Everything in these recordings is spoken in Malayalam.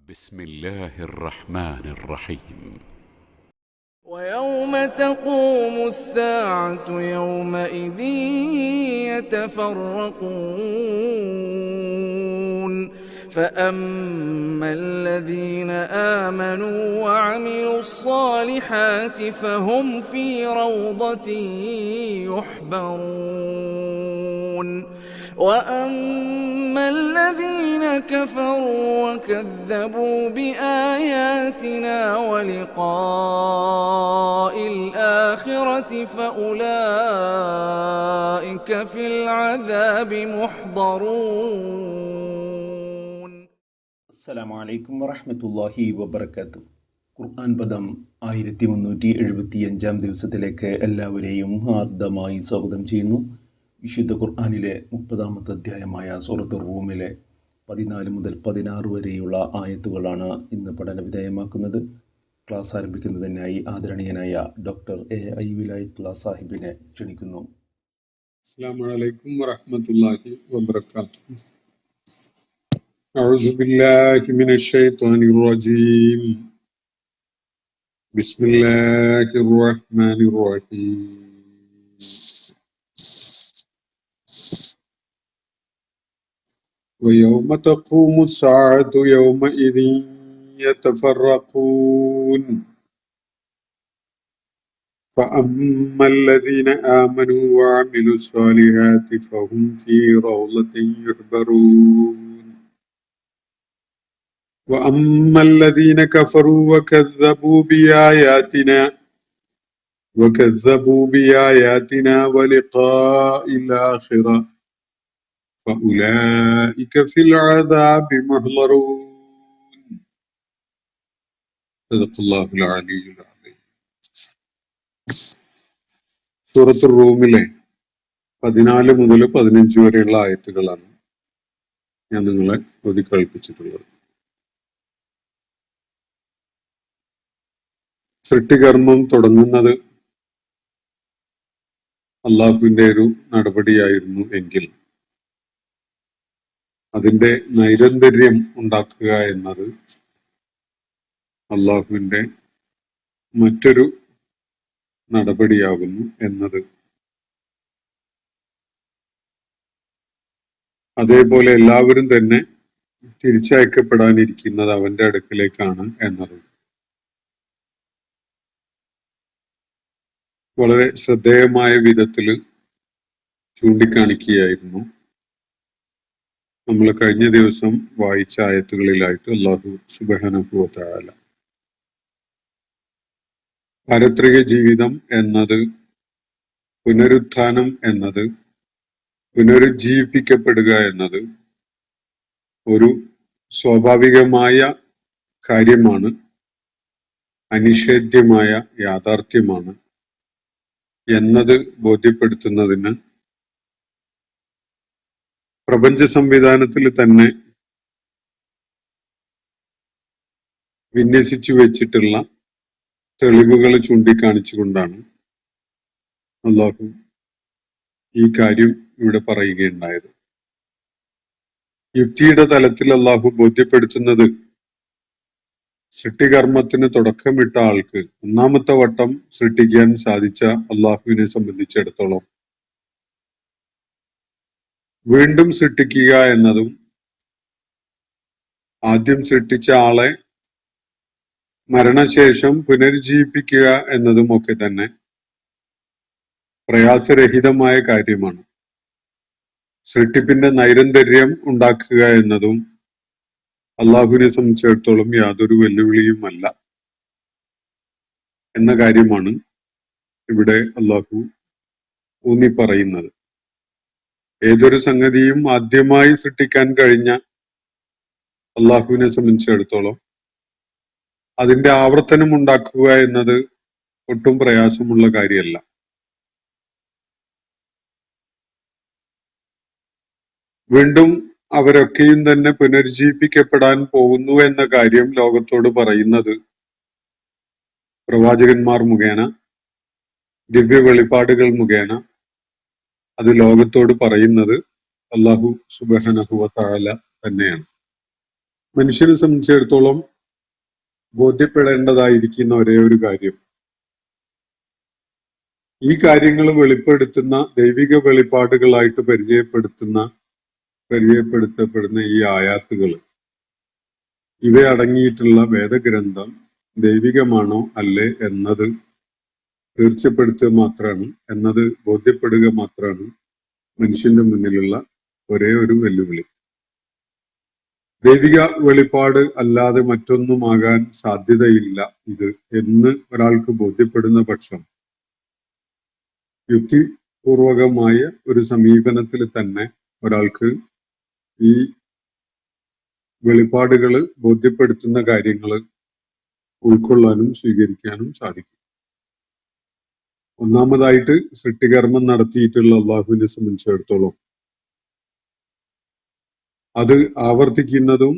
بسم الله الرحمن الرحيم. ويوم تقوم الساعة يومئذ يتفرقون فأما الذين آمنوا وعملوا الصالحات فهم في روضة يحبرون وأما الذين كفروا وكذبوا بآياتنا ولقاء الآخرة فأولئك في العذاب محضرون. السلام عليكم ورحمة الله وبركاته. ഖുർആൻ പദം 1375 ദിവസത്തിലേക്ക് എല്ലാവരെയും ഹാർദമായി സ്വാഗതം ചെയ്യുന്നു. വിശുദ്ധ ഖുർആനിലെ 30-ാമത്തെ അധ്യായമായ സൂറത്തുർ റൂമിലെ 14 മുതൽ 16 വരെയുള്ള ആയത്തുകളാണ് ഇന്ന് പഠനവിധേയമാക്കുന്നത്. ക്ലാസ് ആരംഭിക്കുന്നതിനായി ആദരണീയനായ ഡോക്ടർ A.I. വിലായത്തുള്ള സാഹിബിനെ ക്ഷണിക്കുന്നു. അസ്സലാമു അലൈക്കും വറഹ്മത്തുള്ളാഹി വബറകാതുഹു. അഊദു ബില്ലാഹി മിനശ് ശൈത്വാനിർ റജീം. ബിസ്മില്ലാഹിർ റഹ്മാനിർ റഹീം. ويوم تقوم الساعة يومئذ يتفرقون فأما الذين آمنوا وعملوا الصالحات فهم في روضة يحبرون وأما الذين كفروا وكذبوا بآياتنا ولقاء الآخرة فأولئك في العذاب محضرون. صدق الله العلي العظيم. സൂറത്തുർ റൂമിലെ 14 മുതൽ 15 വരെയുള്ള ആയത്തുകളാണ് ഞാൻ നിങ്ങളെ ഓതി കേൾപ്പിച്ചിട്ടുള്ളത്. സൃഷ്ടികർമ്മം തുടങ്ങുന്നത് അള്ളാഹുവിന്റെ ഒരു നടപടിയായിരുന്നു എങ്കിൽ അതിന്റെ നൈരന്തര്യം ഉണ്ടാക്കുക എന്നത് അള്ളാഹുവിന്റെ മറ്റൊരു നടപടിയാകുന്നു എന്നത്, അതേപോലെ എല്ലാവരും തന്നെ തിരിച്ചയക്കപ്പെടാനിരിക്കുന്നത് അവന്റെ അടുക്കിലേക്കാണ് എന്നതും വളരെ ശ്രദ്ധേയമായ വിധത്തില് ചൂണ്ടിക്കാണിക്കുകയായിരുന്നു നമ്മൾ കഴിഞ്ഞ ദിവസം വായിച്ച ആയത്തുകളിലായിട്ട് അല്ലാഹു സുബ്ഹാനഹു വ തആല. പാരത്രിക ജീവിതം എന്നത്, പുനരുത്ഥാനം എന്നത്, പുനരുജ്ജീവിപ്പിക്കപ്പെടുക എന്നത് ഒരു സ്വാഭാവികമായ കാര്യമാണ്, അനിഷേധ്യമായ യാഥാർത്ഥ്യമാണ് എന്നത് ബോധ്യപ്പെടുത്തുന്നതിന് പ്രപഞ്ച സംവിധാനത്തിൽ തന്നെ വിന്യസിച്ചു വെച്ചിട്ടുള്ള തെളിവുകൾ ചൂണ്ടിക്കാണിച്ചുകൊണ്ടാണ് അള്ളാഹു ഈ കാര്യം ഇവിടെ പറയുകയുണ്ടായത്. യുക്തിയുടെ തലത്തിൽ അള്ളാഹു ബോധ്യപ്പെടുത്തുന്നത് സൃഷ്ടികർമ്മത്തിന് തുടക്കമിട്ട ആൾക്ക് ഒന്നാമത്തെ വട്ടം സൃഷ്ടിക്കാൻ സാധിച്ച അള്ളാഹുവിനെ സംബന്ധിച്ചിടത്തോളം വീണ്ടും സൃഷ്ടിക്കുക എന്നതും ആദ്യം സൃഷ്ടിച്ച ആളെ മരണശേഷം പുനരുജ്ജീവിപ്പിക്കുക എന്നതും ഒക്കെ തന്നെ പ്രയാസരഹിതമായ കാര്യമാണ്. സൃഷ്ടിപ്പിന്റെ നൈരന്തര്യം ഉണ്ടാക്കുക എന്നതും അള്ളാഹുവിനെ സംബന്ധിച്ചിടത്തോളം യാതൊരു വെല്ലുവിളിയുമല്ല എന്ന കാര്യമാണ് ഇവിടെ അള്ളാഹു ഊന്നി പറയുന്നത്. ഏതൊരു സംഗതിയും ആദ്യമായി സൃഷ്ടിക്കാൻ കഴിഞ്ഞ അള്ളാഹുവിനെ സംബന്ധിച്ചിടത്തോളം അതിന്റെ ആവർത്തനം ഉണ്ടാക്കുക എന്നത് ഒട്ടും പ്രയാസമുള്ള കാര്യമല്ല. വീണ്ടും അവരൊക്കെയും തന്നെ പുനരുജ്ജീവിപ്പിക്കപ്പെടാൻ പോകുന്നു എന്ന കാര്യം ലോകത്തോട് പറയുന്നത് പ്രവാചകന്മാർ മുഖേന, ദിവ്യ വെളിപ്പാടുകൾ മുഖേന അത് ലോകത്തോട് പറയുന്നത് അല്ലാഹു സുബ്ഹാനഹു വ തആല തന്നെയാണ്. മനുഷ്യനെ സംബന്ധിച്ചിടത്തോളം ബോധ്യപ്പെടേണ്ടതായിരിക്കുന്ന ഒരേ ഒരു കാര്യം, ഈ കാര്യങ്ങൾ വെളിപ്പെടുത്തുന്ന ദൈവിക വെളിപ്പാടുകളായിട്ട് പരിചയപ്പെടുത്തപ്പെടുന്ന ഈ ആയാത്തുകൾ, ഇവയടങ്ങിയിട്ടുള്ള വേദഗ്രന്ഥം ദൈവികമാണോ അല്ലേ എന്നത് ബോധ്യപ്പെടുക മാത്രമാണ് മനുഷ്യന്റെ മുന്നിലുള്ള ഒരേ ഒരു വെല്ലുവിളി. ദൈവിക വെളിപ്പാട് അല്ലാതെ മറ്റൊന്നുമാകാൻ സാധ്യതയില്ല ഇത് എന്ന് ഒരാൾക്ക് ബോധ്യപ്പെടുന്ന പക്ഷം യുക്തിപൂർവകമായ ഒരു സമീപനത്തിൽ തന്നെ ഒരാൾക്ക് ഈ വെളിപ്പാടുകൾ ബോധ്യപ്പെടുത്തുന്ന കാര്യങ്ങൾ ഉൾക്കൊള്ളാനും സ്വീകരിക്കാനും സാധിക്കും. ഒന്നാമതായിട്ട് സൃഷ്ടികർമ്മം നടത്തിയിട്ടുള്ള അള്ളാഹുവിനെ സംബന്ധിച്ചിടത്തോളം അത് ആവർത്തിക്കുന്നതും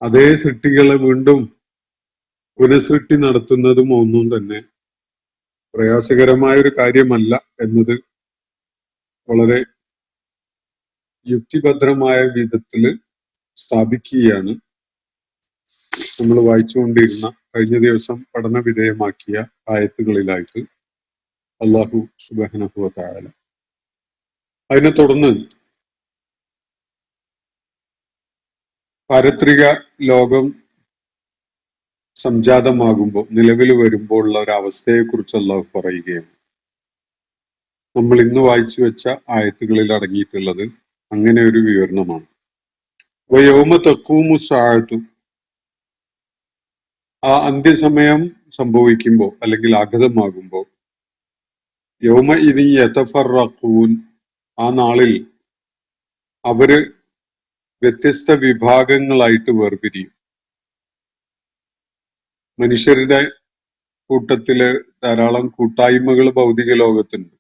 അതേ സൃഷ്ടികളെ വീണ്ടും പുനഃസൃഷ്ടി നടത്തുന്നതും ഒന്നും തന്നെ പ്രയാസകരമായ ഒരു കാര്യമല്ല എന്നത് വളരെ യുക്തിഭദ്രമായ വിധത്തിൽ സ്ഥാപിക്കുകയാണ് നമ്മൾ വായിച്ചുകൊണ്ടിരുന്ന കഴിഞ്ഞ ദിവസം പഠന വിധേയമാക്കിയ ആയത്തുകളിലായിട്ട് അല്ലാഹു സുബ്ഹാനഹു വ തആല. അതിനെ തുടർന്ന് പാരത്രിക ലോകം സംജാതമാകുമ്പോൾ, നിലവിൽ വരുമ്പോൾ ഉള്ള ഒരു അവസ്ഥയെ കുറിച്ച് അല്ലാഹു പറയുകയാണ്. നമ്മൾ ഇന്ന് വായിച്ചു വെച്ച ആയത്തുകളിൽ അടങ്ങിയിട്ടുള്ളത് അങ്ങനെ ഒരു വിവരണമാണ്. വയൗമ തഖൂമു സ്സാഅതു, ആ അന്ത്യസമയം സംഭവിക്കുമ്പോൾ അല്ലെങ്കിൽ ആഗതമാകുമ്പോൾ, യൗമ ഇദി യതഫറഖൂൻ, ആ നാളിൽ അവര് വ്യത്യസ്ത വിഭാഗങ്ങളായിട്ട് വേർപിരിയും. മനുഷ്യരുടെ കൂട്ടത്തില് ധാരാളം കൂട്ടായ്മകൾ ഭൗതിക ലോകത്തുണ്ട്.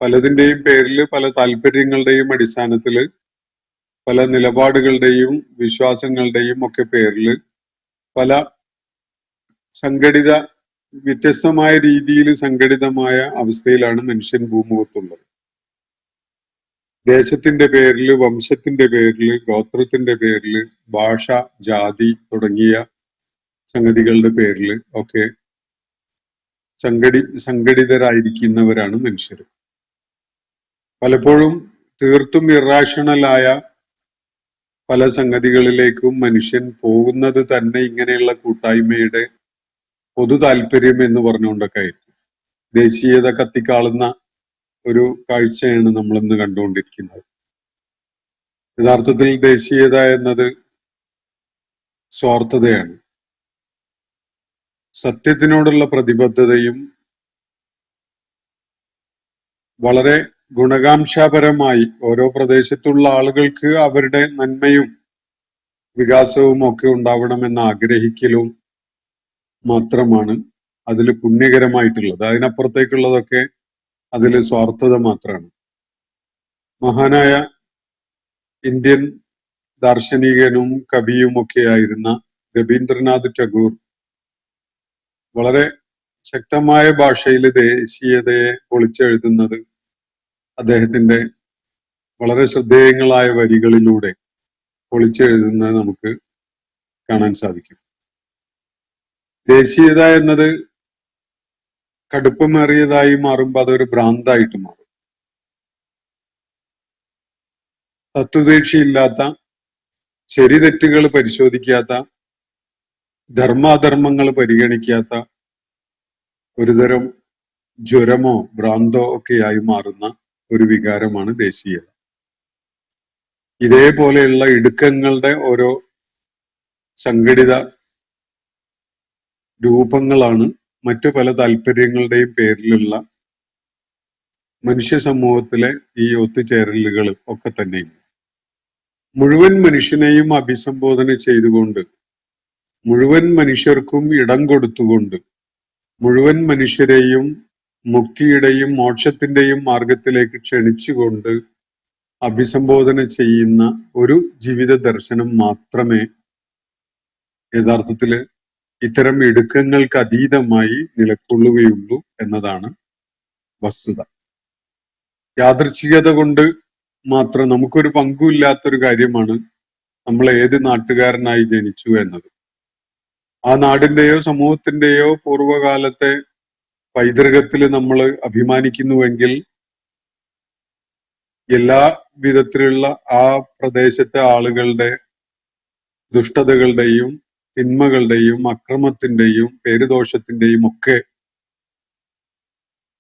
പലതിന്റെയും പേരിൽ, പല താല്പര്യങ്ങളുടെയും അടിസ്ഥാനത്തില്, പല നിലപാടുകളുടെയും വിശ്വാസങ്ങളുടെയും ഒക്കെ പേരിൽ പല വ്യത്യസ്തമായ രീതിയിൽ സംഘടിതമായ അവസ്ഥയിലാണ് മനുഷ്യൻ ഭൂമുഖത്തുള്ളത്. ദേശത്തിന്റെ പേരിൽ, വംശത്തിന്റെ പേരിൽ, ഗോത്രത്തിന്റെ പേരിൽ, ഭാഷ, ജാതി തുടങ്ങിയ സംഗതികളുടെ പേരിൽ ഒക്കെ സംഘടിതരായിരിക്കുന്നവരാണ് മനുഷ്യർ. പലപ്പോഴും തീർത്തും ഇറാഷണലായ പല സംഗതികളിലേക്കും മനുഷ്യൻ പോകുന്നത് തന്നെ ഇങ്ങനെയുള്ള കൂട്ടായ്മയുടെ പൊതു താല്പര്യം എന്ന് പറഞ്ഞുകൊണ്ടൊക്കെ ആയിരിക്കും. ദേശീയത കത്തിക്കാളുന്ന ഒരു കാഴ്ചയാണ് നമ്മൾ ഇന്ന് കണ്ടുകൊണ്ടിരിക്കുന്നത്. യഥാർത്ഥത്തിൽ ദേശീയത എന്നത് സ്വാർത്ഥതയാണ്. സത്യത്തിനോടുള്ള പ്രതിബദ്ധതയും വളരെ ഗുണകാംക്ഷാപരമായി ഓരോ പ്രദേശത്തുള്ള ആളുകൾക്ക് അവരുടെ നന്മയും വികാസവും ഒക്കെ ഉണ്ടാവണമെന്ന് ആഗ്രഹിക്കലും മാത്രമാണ് അതിൽ പുണ്യകരമായിട്ടുള്ളത്. അതിനപ്പുറത്തേക്കുള്ളതൊക്കെ അതിൽ സ്വാർത്ഥത മാത്രമാണ്. മഹാനായ ഇന്ത്യൻ ദാർശനികനും കവിയും ഒക്കെ ആയിരുന്ന രവീന്ദ്രനാഥ് ടാഗോർ വളരെ ശക്തമായ ഭാഷയിൽ ദേശീയതയെ പൊളിച്ചെഴുതുന്നത് അദ്ദേഹത്തിന്റെ വളരെ ശ്രദ്ധേയങ്ങളായ വരികളിലൂടെ പൊളിച്ചെഴുതുന്നത് നമുക്ക് കാണാൻ സാധിക്കും. ദേശീയത എന്നത് കടുപ്പമേറിയതായി മാറുമ്പോൾ അതൊരു ഭ്രാന്തായിട്ട് മാറും. തത്വദീക്ഷയില്ലാത്ത, ശരി തെറ്റുകൾ പരിശോധിക്കാത്ത, ധർമാധർമ്മങ്ങൾ പരിഗണിക്കാത്ത ഒരുതരം ജ്വരമോ ഭ്രാന്തോ ഒക്കെയായി മാറുന്ന ഒരു വികാരമാണ് ദേശീയത. ഇതേപോലെയുള്ള ഇടുക്കങ്ങളുടെ ഓരോ സംഘടിത രൂപങ്ങളാണ് മറ്റു പല താല്പര്യങ്ങളുടെയും പേരിലുള്ള മനുഷ്യ സമൂഹത്തിലെ ഈ ഒത്തുചേരലുകൾ ഒക്കെ തന്നെയും. മുഴുവൻ മനുഷ്യനെയും അഭിസംബോധന ചെയ്തുകൊണ്ട്, മുഴുവൻ മനുഷ്യർക്കും ഇടം കൊടുത്തുകൊണ്ട്, മുഴുവൻ മനുഷ്യരെയും മുക്തിയുടെയും മോക്ഷത്തിന്റെയും മാർഗത്തിലേക്ക് ക്ഷണിച്ചുകൊണ്ട് അഭിസംബോധന ചെയ്യുന്ന ഒരു ജീവിത ദർശനം മാത്രമേ യഥാർത്ഥത്തില് ഇത്തരം ഇടുക്കങ്ങൾക്ക് അതീതമായി നിലകൊള്ളുകയുള്ളൂ എന്നതാണ് വസ്തുത. യാദൃച്ഛികത കൊണ്ട് മാത്രം നമുക്കൊരു പങ്കുമില്ലാത്തൊരു കാര്യമാണ് നമ്മൾ ഏത് നാട്ടുകാരനായി ജനിച്ചു എന്നത്. ആ നാടിന്റെയോ സമൂഹത്തിന്റെയോ പൂർവ്വകാലത്തെ പൈതൃകത്തിൽ നമ്മൾ അഭിമാനിക്കുന്നുവെങ്കിൽ എല്ലാ വിധത്തിലുള്ള ആ പ്രദേശത്തെ ആളുകളുടെ ദുഷ്ടതകളുടെയും തിന്മകളുടെയും അക്രമത്തിന്റെയും പേരുദോഷത്തിന്റെയും ഒക്കെ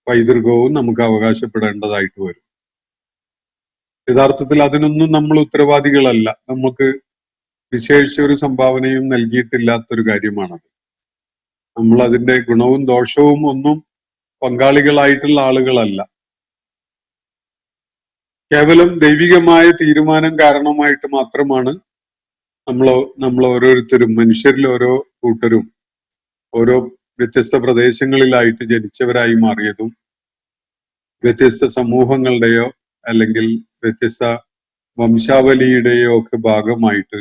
പൈതൃകവും നമുക്ക് അവകാശപ്പെടേണ്ടതായിട്ട് വരും. യഥാർത്ഥത്തിൽ അതിനൊന്നും നമ്മൾ ഉത്തരവാദികളല്ല. നമുക്ക് വിശേഷിച്ച ഒരു സംഭാവനയും നൽകിയിട്ടില്ലാത്തൊരു കാര്യമാണത്. നമ്മൾ അതിന്റെ ഗുണവും ദോഷവും ഒന്നും പങ്കാളികളായിട്ടുള്ള ആളുകളല്ല. കേവലം ദൈവികമായ തീരുമാനം കാരണമായിട്ട് മാത്രമാണ് നമ്മൾ ഓരോരുത്തരും, മനുഷ്യരിൽ ഓരോ കൂട്ടരും ഓരോ വ്യത്യസ്ത പ്രദേശങ്ങളിലായിട്ട് ജനിച്ചവരായി മാറിയതും വ്യത്യസ്ത സമൂഹങ്ങളുടെയോ അല്ലെങ്കിൽ വ്യത്യസ്ത വംശാവലിയുടെയോ ഒക്കെ ഭാഗമായിട്ട്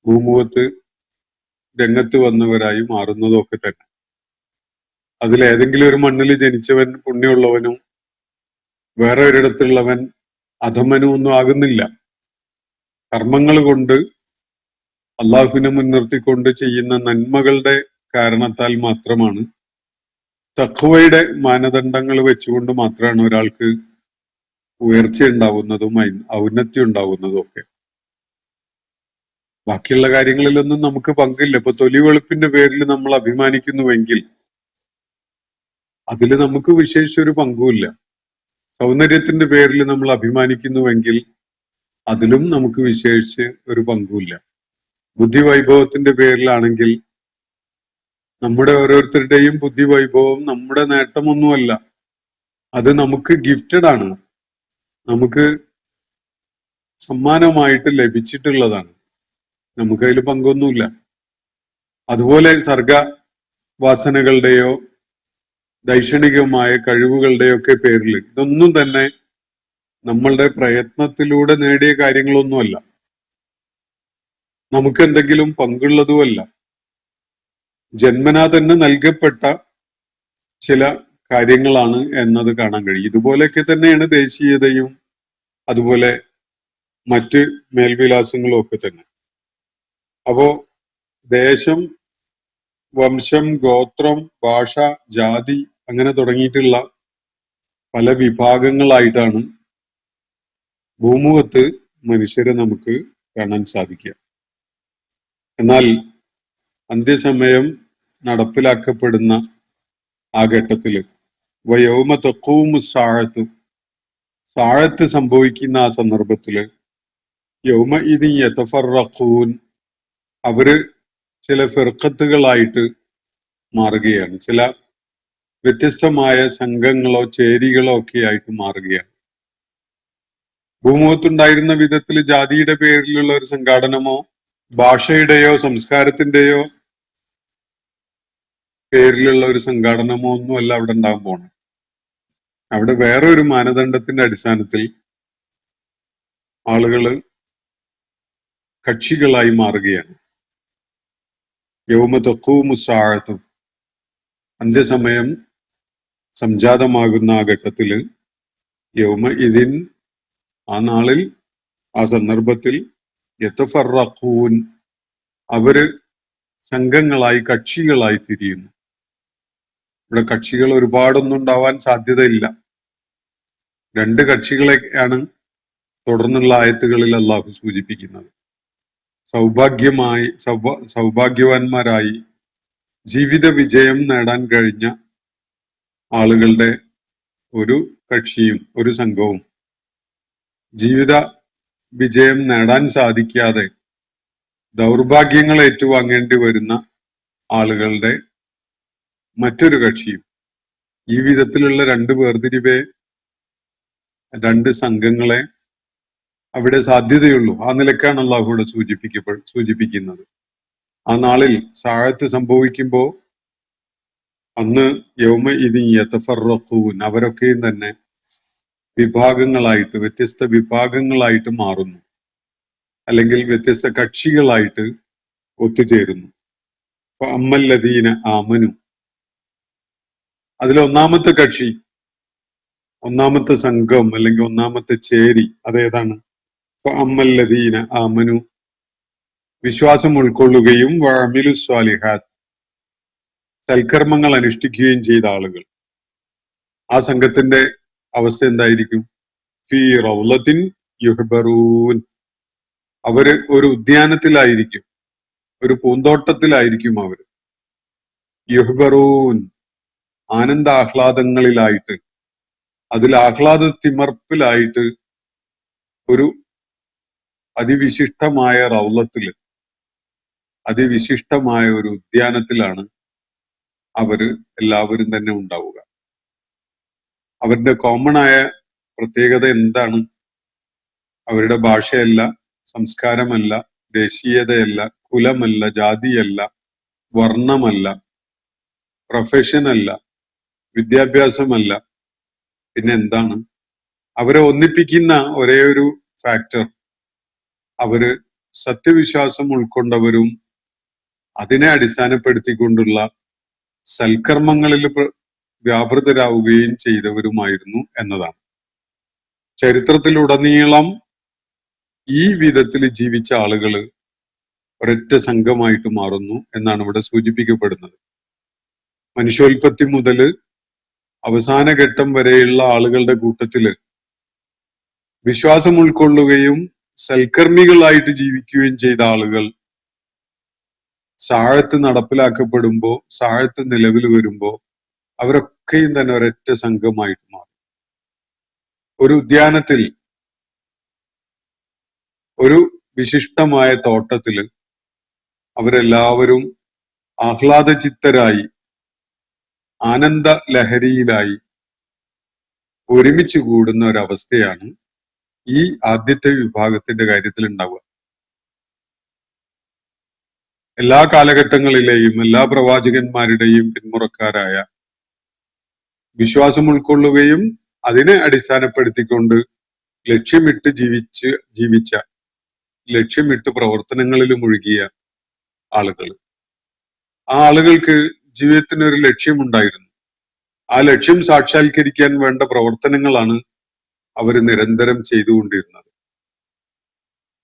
ഭൂമുഖത്ത് രംഗത്ത് വന്നവരായി മാറുന്നതും ഒക്കെ തന്നെ. അതിലേതെങ്കിലും ഒരു മണ്ണിൽ ജനിച്ചവൻ പുണ്യമുള്ളവനും വേറെ ഒരിടത്തുള്ളവൻ അധമനും ഒന്നും ആകുന്നില്ല. കർമ്മങ്ങൾ കൊണ്ട് അള്ളാഹുവിനെ മുൻനിർത്തിക്കൊണ്ട് ചെയ്യുന്ന നന്മകളുടെ കാരണത്താൽ മാത്രമാണ്, തഖ്വയുടെ മാനദണ്ഡങ്ങൾ വെച്ചുകൊണ്ട് മാത്രമാണ് ഒരാൾക്ക് ഉയർച്ച ഉണ്ടാവുന്നതും ഔന്നത്യം ഉണ്ടാവുന്നതും ഒക്കെ. ബാക്കിയുള്ള കാര്യങ്ങളിലൊന്നും നമുക്ക് പങ്കില്ല. ഇപ്പൊ തൊലി വെളുപ്പിന്റെ പേരിൽ നമ്മൾ അഭിമാനിക്കുന്നുവെങ്കിൽ അതിൽ നമുക്ക് വിശേഷിച്ച ഒരു പങ്കുമില്ല. സൗന്ദര്യത്തിന്റെ പേരിൽ നമ്മൾ അഭിമാനിക്കുന്നുവെങ്കിൽ അതിലും നമുക്ക് വിശേഷിച്ച് ഒരു പങ്കുമില്ല. ബുദ്ധിവൈഭവത്തിന്റെ പേരിലാണെങ്കിൽ നമ്മുടെ ഓരോരുത്തരുടെയും ബുദ്ധിവൈഭവം നമ്മുടെ നേട്ടമൊന്നുമല്ല, അത് നമുക്ക് ഗിഫ്റ്റഡ് ആണ്, നമുക്ക് സമ്മാനമായിട്ട് ലഭിച്ചിട്ടുള്ളതാണ്. നമുക്കതിൽ പങ്കൊന്നുമില്ല. അതുപോലെ സർഗവാസനകളുടെയോ ദൈക്ഷണികമായ കഴിവുകളുടെയോ ഒക്കെ പേരിൽ ഇതൊന്നും തന്നെ നമ്മളുടെ പ്രയത്നത്തിലൂടെ നേടിയ കാര്യങ്ങളൊന്നുമല്ല, നമുക്ക് എന്തെങ്കിലും പങ്കുള്ളതുമല്ല. ജന്മനാ തന്നെ നൽകപ്പെട്ട ചില കാര്യങ്ങളാണ് എന്നത് കാണാൻ കഴിയും. ഇതുപോലെയൊക്കെ തന്നെയാണ് ദേശീയതയും അതുപോലെ മറ്റ് മേൽവിലാസങ്ങളും ഒക്കെ തന്നെ. അപ്പോ ദേശം, വംശം, ഗോത്രം, ഭാഷ, ജാതി അങ്ങനെ തുടങ്ങിയിട്ടുള്ള പല വിഭാഗങ്ങളായിട്ടാണ് ഭൂമുഖത്ത് മനുഷ്യരെ നമുക്ക് കാണാൻ സാധിക്കുക. എന്നാൽ അന്ത്യസമയം നടപ്പിലാക്കപ്പെടുന്ന ആ ഘട്ടത്തില് വയൗമ തഖൂമു സാഅത്തു, സാഅത്ത് സംഭവിക്കുന്ന ആ സന്ദർഭത്തില് യൗമ ഇദിൻ യതഫറഖൂൻ, അവര് ചില ഫിർഖത്തുകളായിട്ട് മാറുകയാണ്, ചില വ്യത്യസ്തമായ സംഘങ്ങളോ ചേരികളോ ഒക്കെ ആയിട്ട് മാറുകയാണ്. ഭൂമുഖത്തുണ്ടായിരുന്ന വിധത്തിൽ ജാതിയുടെ പേരിലുള്ള ഒരു സംഘാടനമോ ഭാഷയുടെയോ സംസ്കാരത്തിന്റെയോ പേരിലുള്ള ഒരു സംഘാടനമോ ഒന്നുമല്ല അവിടെ ഉണ്ടാകാൻ പോണത്. അവിടെ വേറെ ഒരു മാനദണ്ഡത്തിന്റെ അടിസ്ഥാനത്തിൽ ആളുകള് കക്ഷികളായി മാറുകയാണ്. യൗമ തഖൂമു സാഅത്തു, അന്ത്യസമയം സംജാതമാകുന്ന ആ ഘട്ടത്തില് യൗമ ഇതിൻ, ആ നാളിൽ, ആ സന്ദർഭത്തിൽ യതഫറഖൂൻ, അവര് സംഘങ്ങളായി കക്ഷികളായി തിരിയുന്നു. ഇവിടെ കക്ഷികൾ ഒരുപാടൊന്നും ഉണ്ടാവാൻ സാധ്യതയില്ല. രണ്ട് കക്ഷികളെയാണ് തുടർന്നുള്ള ആയത്തുകളിൽ അള്ളാഹു സൂചിപ്പിക്കുന്നത്. സൗഭാഗ്യവാന്മാരായി ജീവിത വിജയം നേടാൻ കഴിഞ്ഞ ആളുകളുടെ ഒരു കക്ഷിയും ഒരു സംഘവും, ജീവിത വിജയം നേടാൻ സാധിക്കാതെ ദൗർഭാഗ്യങ്ങൾ ഏറ്റുവാങ്ങേണ്ടി വരുന്ന ആളുകളുടെ മറ്റൊരു കക്ഷിയും. ഈ വിധത്തിലുള്ള രണ്ട് വേർതിരിവേ, രണ്ട് സംഘങ്ങളെ അവിടെ സാധ്യതയുള്ളൂ. ആ നിലക്കാണ് അള്ളാഹു ഇവിടെ സൂചിപ്പിക്കുന്നത്. ആ നാളിൽ സാഅത്ത് സംഭവിക്കുമ്പോ അന്ന് യൗമ ഇദിൻ യതഫറഖൂൻ, അവരൊക്കെയും തന്നെ വിഭാഗങ്ങളായിട്ട്, വ്യത്യസ്ത വിഭാഗങ്ങളായിട്ട് മാറുന്നു, അല്ലെങ്കിൽ വ്യത്യസ്ത കക്ഷികളായിട്ട് ഒത്തുചേരുന്നു. അപ്പൊ അമ്മല്ലദീന ആമനു, അതിൽ ഒന്നാമത്തെ കക്ഷി, ഒന്നാമത്തെ സംഘം അല്ലെങ്കിൽ ഒന്നാമത്തെ ചേരി അതേതാണ്? ഫഅമ്മല്ലദീന ആമനു വിശ്വാസം ഉൾക്കൊള്ളുകയും വഅമിലു സ്വാലിഹാത്ത് സൽക്കർമ്മങ്ങൾ അനുഷ്ഠിക്കുകയും ചെയ്ത ആളുകൾ, ആ സംഘത്തിന്റെ അവസ്ഥ എന്തായിരിക്കും? ഫീ റൗളത്തിൻ യുഹ്ബറൂൻ, അവര് ഒരു ഉദ്യാനത്തിലായിരിക്കും, ഒരു പൂന്തോട്ടത്തിലായിരിക്കും അവർ. യുഹ്ബറൂൻ, ആനന്ദാഹ്ലാദങ്ങളിലായിട്ട്, അതിൽ ആഹ്ലാദ തിമർപ്പിലായിട്ട് ഒരു അതിവിശിഷ്ടമായ റൗളത്തില്, അതിവിശിഷ്ടമായ ഒരു ഉദ്യാനത്തിലാണ് അവര് എല്ലാവരും തന്നെ ഉണ്ടാവുക. അവരുടെ കോമൺ ആയ പ്രത്യേകത എന്താണ്? അവരുടെ ഭാഷയല്ല, സംസ്കാരമല്ല, ദേശീയതയല്ല, കുലമല്ല, ജാതിയല്ല, വർണ്ണമല്ല, പ്രൊഫഷനല്ല, വിദ്യാഭ്യാസമല്ല, പിന്നെ എന്താണ്? അവരെ ഒന്നിപ്പിക്കുന്ന ഒരേ ഒരു ഫാക്ടർ, അവര് സത്യവിശ്വാസം ഉൾക്കൊണ്ടവരും അതിനെ അടിസ്ഥാനപ്പെടുത്തിക്കൊണ്ടുള്ള സൽക്കർമ്മങ്ങളിൽ വ്യാപൃതരാവുകയും ചെയ്തവരുമായിരുന്നു എന്നതാണ്. ചരിത്രത്തിലുടനീളം ഈ വിധത്തിൽ ജീവിച്ച ആളുകൾ ഒരൊറ്റ സംഘമായിട്ട് മാറുന്നു എന്നാണ് ഇവിടെ സൂചിപ്പിക്കപ്പെടുന്നത്. മനുഷ്യോൽപത്തി മുതൽ അവസാന ഘട്ടം വരെയുള്ള ആളുകളുടെ കൂട്ടത്തില് വിശ്വാസം ഉൾക്കൊള്ളുകയും സൽക്കർമ്മികളായിട്ട് ജീവിക്കുകയും ചെയ്ത ആളുകൾ സാഴത്ത് നടപ്പിലാക്കപ്പെടുമ്പോ, സാഴത്ത് നിലവിൽ വരുമ്പോ അവരൊക്കെയും തന്നെ ഒരൊറ്റ സംഘമായിട്ട് മാറും. ഒരു ഉദ്യാനത്തിൽ, ഒരു വിശിഷ്ടമായ തോട്ടത്തില് അവരെല്ലാവരും ആഹ്ലാദചിത്തരായി, ആനന്ദ ലഹരിയിലായി ഒരുമിച്ച് കൂടുന്ന ഒരവസ്ഥയാണ് ഈ ആദ്യത്തെ വിഭാഗത്തിന്റെ കാര്യത്തിൽ ഉണ്ടാവുക. എല്ലാ കാലഘട്ടങ്ങളിലെയും എല്ലാ പ്രവാചകന്മാരുടെയും പിന്മുറക്കാരായ, വിശ്വാസം ഉൾക്കൊള്ളുകയും അതിനെ അടിസ്ഥാനപ്പെടുത്തിക്കൊണ്ട് ജീവിച്ച ലക്ഷ്യമിട്ട് പ്രവർത്തനങ്ങളിൽ മുഴുകിയ ആളുകൾ, ആ ആളുകൾക്ക് ജീവിതത്തിന് ഒരു ലക്ഷ്യമുണ്ടായിരുന്നു. ആ ലക്ഷ്യം സാക്ഷാത്കരിക്കാൻ വേണ്ട പ്രവർത്തനങ്ങളാണ് അവർ നിരന്തരം ചെയ്തുകൊണ്ടിരുന്നത്.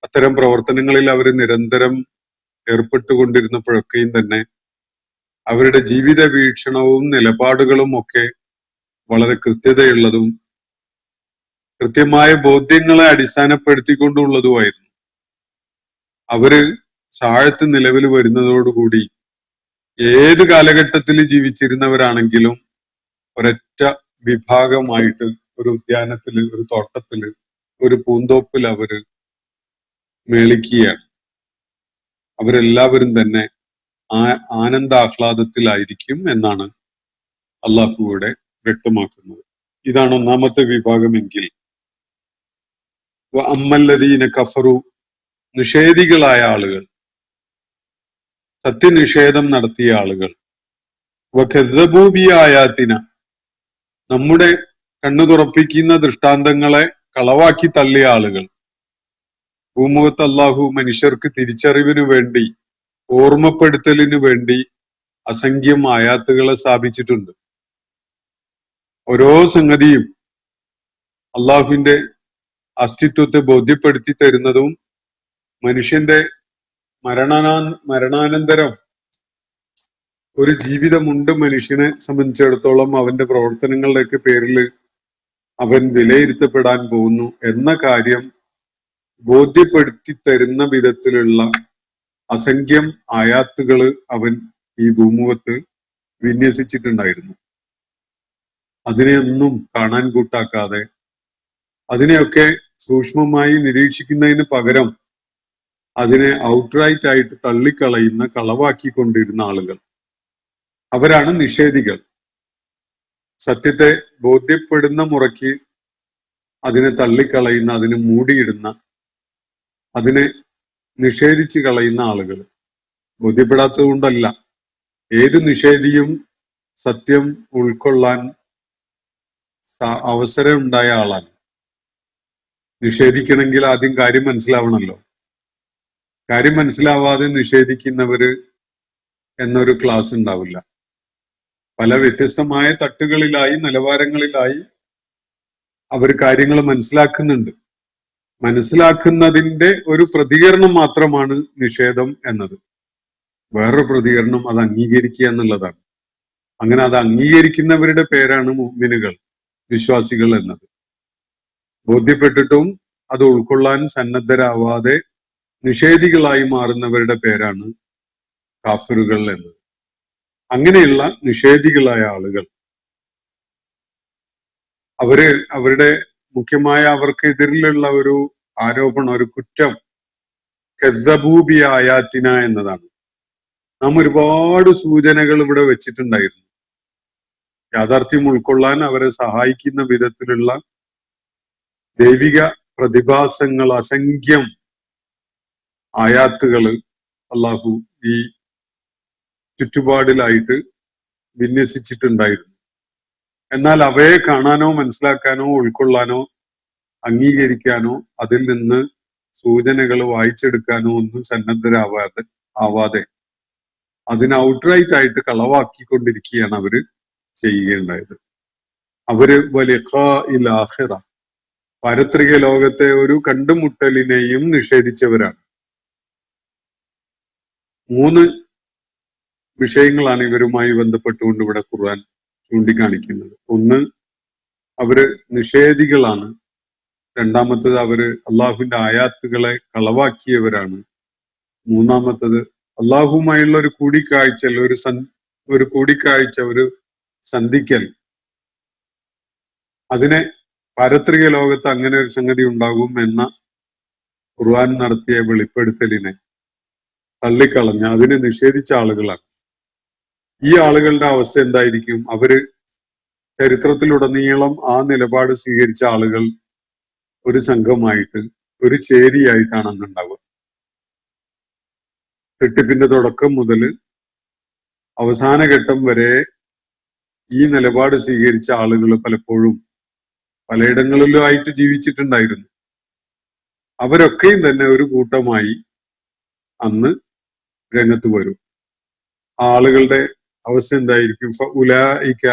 അത്തരം പ്രവർത്തനങ്ങളിൽ അവർ നിരന്തരം ഏർപ്പെട്ടുകൊണ്ടിരുന്നപ്പോഴൊക്കെയും തന്നെ അവരുടെ ജീവിത വീക്ഷണവും നിലപാടുകളും ഒക്കെ വളരെ കൃത്യതയുള്ളതും കൃത്യമായ ബോധ്യങ്ങളെ അടിസ്ഥാനപ്പെടുത്തിക്കൊണ്ടുള്ളതുമായിരുന്നു. അവര് സാഴത്ത് നിലവിൽ വരുന്നതോടുകൂടി ഏത് കാലഘട്ടത്തിൽ ജീവിച്ചിരുന്നവരാണെങ്കിലും ഒരൊറ്റ വിഭാഗമായിട്ട് ഒരു ഉദ്യാനത്തില്, ഒരു തോട്ടത്തില്, ഒരു പൂന്തോപ്പിൽ അവര് മേളിക്കുകയാണ്. അവരെല്ലാവരും തന്നെ ആനന്ദാഹ്ലാദത്തിലായിരിക്കും എന്നാണ് അള്ളാഹു ഇവിടെ വ്യക്തമാക്കുന്നത്. ഇതാണ് ഒന്നാമത്തെ വിഭാഗമെങ്കിൽ അമ്മല്ലദീന കഫറു, നിഷേധികളായ ആളുകൾ, സത്യനിഷേധം നടത്തിയ ആളുകൾ, വകദ്ദബൂ ബി ആയാതിന, നമ്മുടെ കണ്ണു തുറപ്പിക്കുന്ന ദൃഷ്ടാന്തങ്ങളെ കളവാക്കി തള്ളിയ ആളുകൾ. ഭൂമുഖത്ത് അല്ലാഹു മനുഷ്യർക്ക് തിരിച്ചറിവിനു വേണ്ടി, ഓർമ്മപ്പെടുത്തലിനു വേണ്ടി അസംഖ്യം ആയാത്തുകളെ സ്ഥാപിച്ചിട്ടുണ്ട്. ഓരോ സംഗതിയും അള്ളാഹുവിന്റെ അസ്തിത്വത്തെ ബോധ്യപ്പെടുത്തി തരുന്നതും മനുഷ്യന്റെ മരണാനന്തരം ഒരു ജീവിതമുണ്ട് മനുഷ്യനെ സംബന്ധിച്ചിടത്തോളം, അവന്റെ പ്രവർത്തനങ്ങളുടെയൊക്കെ പേരിൽ അവൻ വിലയിരുത്തപ്പെടാൻ പോകുന്നു എന്ന കാര്യം ബോധ്യപ്പെടുത്തി തരുന്ന വിധത്തിലുള്ള അസംഖ്യം ആയാത്തുകൾ അവൻ ഈ ഭൂമുഖത്ത് വിന്യസിച്ചിട്ടുണ്ടായിരുന്നു. അതിനെയൊന്നും കാണാൻ കൂട്ടാക്കാതെ, അതിനെയൊക്കെ സൂക്ഷ്മമായി നിരീക്ഷിക്കുന്നതിന് പകരം അതിനെ ഔട്ട്റൈറ്റ് ആയിട്ട് തള്ളിക്കളയുന്ന, കളവാക്കിക്കൊണ്ടിരുന്ന ആളുകൾ, അവരാണ് നിഷേധികൾ. സത്യത്തെ ബോധ്യപ്പെടുന്ന മുറയ്ക്ക് അതിനെ തള്ളിക്കളയുന്ന, അതിനെ മൂടിയിടുന്ന, അതിനെ നിഷേധിച്ച് കളയുന്ന ആളുകൾ. ബോധ്യപ്പെടാത്തത് കൊണ്ടല്ല, ഏത് നിഷേധിയും സത്യം ഉൾക്കൊള്ളാൻ അവസരം ഉണ്ടായ ആളാണ്. നിഷേധിക്കണമെങ്കിൽ ആദ്യം കാര്യം മനസ്സിലാവണമല്ലോ. കാര്യം മനസ്സിലാവാതെ നിഷേധിക്കുന്നവര് എന്നൊരു ക്ലാസ് ഉണ്ടാവില്ല. പല വ്യത്യസ്തമായ തട്ടുകളിലായി, നിലവാരങ്ങളിലായി അവർ കാര്യങ്ങൾ മനസ്സിലാക്കുന്നുണ്ട്. മനസ്സിലാക്കുന്നതിന്റെ ഒരു പ്രതികരണം മാത്രമാണ് നിഷേധം എന്നത്. വേറൊരു പ്രതികരണം അത് അംഗീകരിക്കുക എന്നുള്ളതാണ്. അങ്ങനെ അത് അംഗീകരിക്കുന്നവരുടെ പേരാണ് മുഅ്മിനുകൾ, വിശ്വാസികൾ എന്നത്. ബോധ്യപ്പെട്ടിട്ടും അത് ഉൾക്കൊള്ളാൻ സന്നദ്ധരാവാതെ നിഷേധികളായി മാറുന്നവരുടെ പേരാണ് കാഫിറുകൾ എന്നത്. അങ്ങനെയുള്ള നിഷേധികളായ ആളുകൾ അവരുടെ മുഖ്യമായ അവർക്കെതിരിലുള്ള ഒരു ആരോപണം, ഒരു കുറ്റം കദ്ദബൂബി ആയാത്തിന എന്നതാണ്. നാം ഒരുപാട് സൂചനകൾ ഇവിടെ വെച്ചിട്ടുണ്ടായിരുന്നു. യാഥാർത്ഥ്യം ഉൾക്കൊള്ളാൻ അവരെ സഹായിക്കുന്ന വിധത്തിലുള്ള ദൈവിക പ്രതിഭാസങ്ങൾ, അസംഖ്യം ആയാത്തുകള് അള്ളാഹു ഈ ചുറ്റുപാടിലായിട്ട് വിന്യസിച്ചിട്ടുണ്ടായിരുന്നു. എന്നാൽ അവയെ കാണാനോ മനസ്സിലാക്കാനോ ഉൾക്കൊള്ളാനോ അംഗീകരിക്കാനോ അതിൽ നിന്ന് സൂചനകൾ വായിച്ചെടുക്കാനോ ഒന്നും സന്നദ്ധരാവാതെ അതിനെ ഔട്ട്റൈറ്റ് ആയിട്ട് കളവാക്കിക്കൊണ്ടിരിക്കുകയാണ് അവര് ചെയ്യുകയുണ്ടായത്. അവര് വലിഖാഇൽ ആഖിറ, പാരത്രിക ലോകത്തെ ഒരു കണ്ടുമുട്ടലിനെയും നിഷേധിച്ചവരാണ്. 3 വിഷയങ്ങളാണ് ഇവരുമായി ബന്ധപ്പെട്ടുകൊണ്ട് ഇവിടെ ഖുർആൻ ചൂണ്ടിക്കാണിക്കുന്നത്. ഒന്ന്, അവര് നിഷേധികളാണ്. രണ്ടാമത്തത്, അവര് അള്ളാഹുവിന്റെ ആയാത്തുകളെ കളവാക്കിയവരാണ്. മൂന്നാമത്തത്, അള്ളാഹുമായുള്ള ഒരു കൂടിക്കാഴ്ച, ഒരു സന്ധിക്കൽ, അതിനെ പാരത്രിക ലോകത്ത് അങ്ങനെ ഒരു സംഗതി ഉണ്ടാകും എന്ന ഖുർആൻ നടത്തിയ വെളിപ്പെടുത്തലിനെ തള്ളിക്കളഞ്ഞ, അതിനെ നിഷേധിച്ച ആളുകളാണ്. ഈ ആളുകളുടെ അവസ്ഥ എന്തായിരിക്കും? അവര് ചരിത്രത്തിലുടനീളം ആ നിലപാട് സ്വീകരിച്ച ആളുകൾ ഒരു സംഘമായിട്ട്, ഒരു ചേരിയായിട്ടാണ് അന്നുണ്ടാവുക. തെട്ടിപ്പിന്റെ തുടക്കം മുതൽ അവസാന ഘട്ടം വരെ ഈ നിലപാട് സ്വീകരിച്ച ആളുകൾ പലപ്പോഴും പലയിടങ്ങളിലും ആയിട്ട് ജീവിച്ചിട്ടുണ്ടായിരുന്നു. അവരൊക്കെയും തന്നെ ഒരു കൂട്ടമായി അന്ന് രംഗത്ത് വരും. ആ ആളുകളുടെ അവസ്ഥ എന്തായിരിക്കും? ഫഉലൈക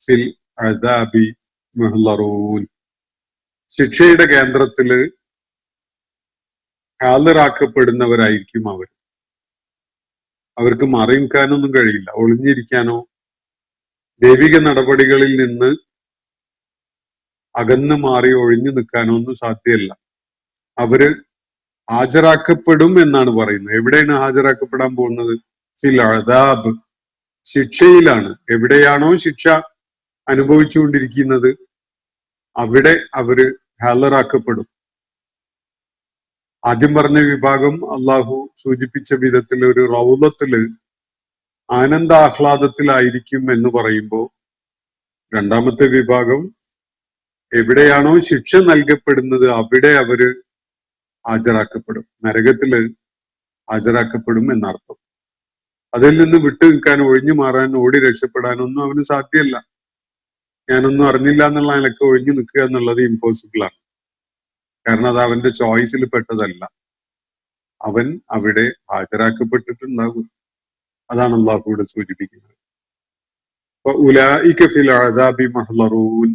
ഫിൽ അദാബി മുഹ്ളറൂൻ, ശിക്ഷയുടെ കേന്ദ്രത്തില് ഹാജരാക്കപ്പെടുന്നവരായിരിക്കും അവർ. അവർക്ക് മാറി നിൽക്കാനൊന്നും കഴിയില്ല, ഒളിഞ്ഞിരിക്കാനോ ദൈവിക നടപടികളിൽ നിന്ന് അകന്നു മാറി ഒഴിഞ്ഞു നിൽക്കാനോ ഒന്നും സാധ്യമല്ല. അവര് ഹാജരാക്കപ്പെടും എന്നാണ് പറയുന്നത്. എവിടെയാണ് ഹാജരാക്കപ്പെടാൻ പോകുന്നത്? ഫിൽ അദാബ്, ശിക്ഷയിലാണ്. എവിടെയാണോ ശിക്ഷ അനുഭവിച്ചുകൊണ്ടിരിക്കുന്നത് അവിടെ അവര് ഹാജരാക്കപ്പെടും. ആദ്യം പറഞ്ഞ വിഭാഗം അള്ളാഹു സൂചിപ്പിച്ച വിധത്തിൽ ഒരു റൗളത്തില് ആനന്ദാഹ്ലാദത്തിലായിരിക്കും എന്ന് പറയുമ്പോൾ, രണ്ടാമത്തെ വിഭാഗം എവിടെയാണോ ശിക്ഷ നൽകപ്പെടുന്നത് അവിടെ അവര് ഹാജരാക്കപ്പെടും, നരകത്തില് ഹാജരാക്കപ്പെടും എന്നർത്ഥം. അതിൽ നിന്ന് വിട്ടു നിൽക്കാൻ, ഒഴിഞ്ഞു മാറാൻ, ഓടി രക്ഷപ്പെടാനൊന്നും അവന് സാധ്യമല്ല. ഞാനൊന്നും അറിഞ്ഞില്ല എന്നുള്ള നിലക്ക് ഒഴിഞ്ഞു നിൽക്കുക എന്നുള്ളത് ഇമ്പോസിബിൾ ആണ്. കാരണം അത് അവന്റെ ചോയ്സിൽ പെട്ടതല്ല. അവൻ അവിടെ ഹാജരാക്കപ്പെട്ടിട്ടുണ്ടാകും. അതാണ് അള്ളാഹു ഇവിടെ സൂചിപ്പിക്കുന്നത്. ഉലൈക ഫിൽ അദാബി മുഹ്ളറൂൻ,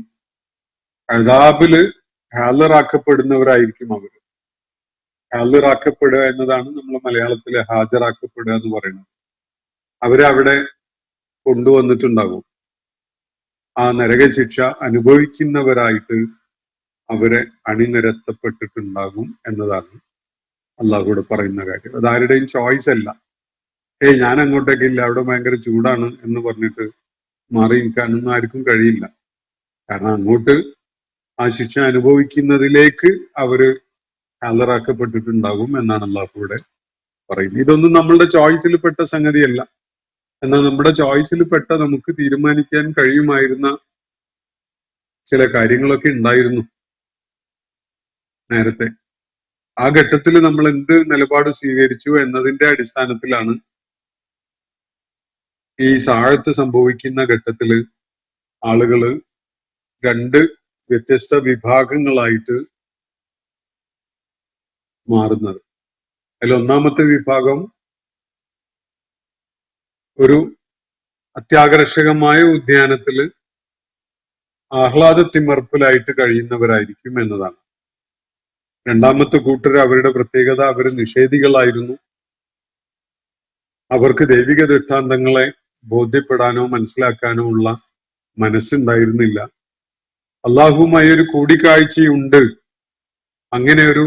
അദാബില് ഹാജരാക്കപ്പെടുന്നവരായിരിക്കും അവർ. ഹാജരാക്കപ്പെടുക എന്നതാണ് നമ്മൾ മലയാളത്തില് ഹാജരാക്കപ്പെടുക എന്ന് പറയുന്നത്. അവരവിടെ കൊണ്ടുവന്നിട്ടുണ്ടാകും. ആ നരകശിക്ഷ അനുഭവിക്കുന്നവരായിട്ട് അവരെ അണിനിരത്തപ്പെട്ടിട്ടുണ്ടാകും എന്നതാണ് അള്ളാഹുവിടെ പറയുന്ന കാര്യം. അതാരുടെയും ചോയ്സ് അല്ല. ഞാൻ അങ്ങോട്ടേക്കില്ല, അവിടെ ഭയങ്കര ചൂടാണ് എന്ന് പറഞ്ഞിട്ട് മാറി നിൽക്കാനൊന്നും ആർക്കും കഴിയില്ല. കാരണം അങ്ങോട്ട് ആ ശിക്ഷ അനുഭവിക്കുന്നതിലേക്ക് അവര് ഹാജരാക്കപ്പെട്ടിട്ടുണ്ടാകും എന്നാണ് അള്ളാഹുവിടെ പറയുന്നത്. ഇതൊന്നും നമ്മളുടെ ചോയ്സിൽ പെട്ട സംഗതിയല്ല. എന്നാൽ നമ്മുടെ ചോയ്സിൽ പെട്ട, നമുക്ക് തീരുമാനിക്കാൻ കഴിയുമായിരുന്ന ചില കാര്യങ്ങളൊക്കെ ഉണ്ടായിരുന്നു നേരത്തെ. ആ ഘട്ടത്തിൽ നമ്മൾ എന്ത് നിലപാട് സ്വീകരിച്ചു എന്നതിന്റെ അടിസ്ഥാനത്തിലാണ് ഈ സാഴത്ത് സംഭവിക്കുന്ന ഘട്ടത്തില് ആളുകള് 2 വ്യത്യസ്ത വിഭാഗങ്ങളായിട്ട് മാറുന്നത്. അതിൽ ഒന്നാമത്തെ വിഭാഗം ഒരു അത്യാകർഷകമായ ഉദ്യാനത്തില് ആഹ്ലാദത്തിമർപ്പിലായിട്ട് കഴിയുന്നവരായിരിക്കും എന്നതാണ്. രണ്ടാമത്തെ കൂട്ടർ അവരുടെ പ്രത്യേകത അവർ നിഷേധികളായിരുന്നു. അവർക്ക് ദൈവിക ദൃഷ്ടാന്തങ്ങളെ ബോധ്യപ്പെടാനോ മനസ്സിലാക്കാനോ ഉള്ള മനസ്സുണ്ടായിരുന്നില്ല. അള്ളാഹുവുമായി ഒരു കൂടിക്കാഴ്ചയുണ്ട്, അങ്ങനെ ഒരു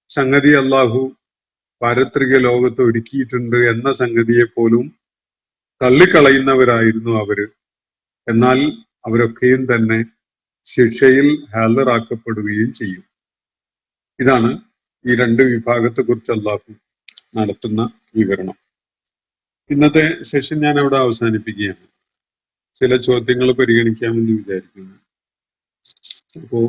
സംഗതി അള്ളാഹു പാരത്രിക ലോകത്ത് ഒരുക്കിയിട്ടുണ്ട് എന്ന സംഗതിയെ പോലും തള്ളിക്കളയുന്നവരായിരുന്നു അവര്. എന്നാൽ അവരൊക്കെയും തന്നെ ശിക്ഷയിൽ ഹാജരാക്കപ്പെടുകയും ചെയ്യും. ഇതാണ് ഈ രണ്ട് വിഭാഗത്തെ കുറിച്ച് അള്ളാഹു നടത്തുന്ന വിവരണം. ഇന്നത്തെ സെഷൻ ഞാൻ അവിടെ അവസാനിപ്പിക്കുകയാണ്. ചില ചോദ്യങ്ങൾ പരിഗണിക്കാമെന്ന് വിചാരിക്കുന്നു. അപ്പോ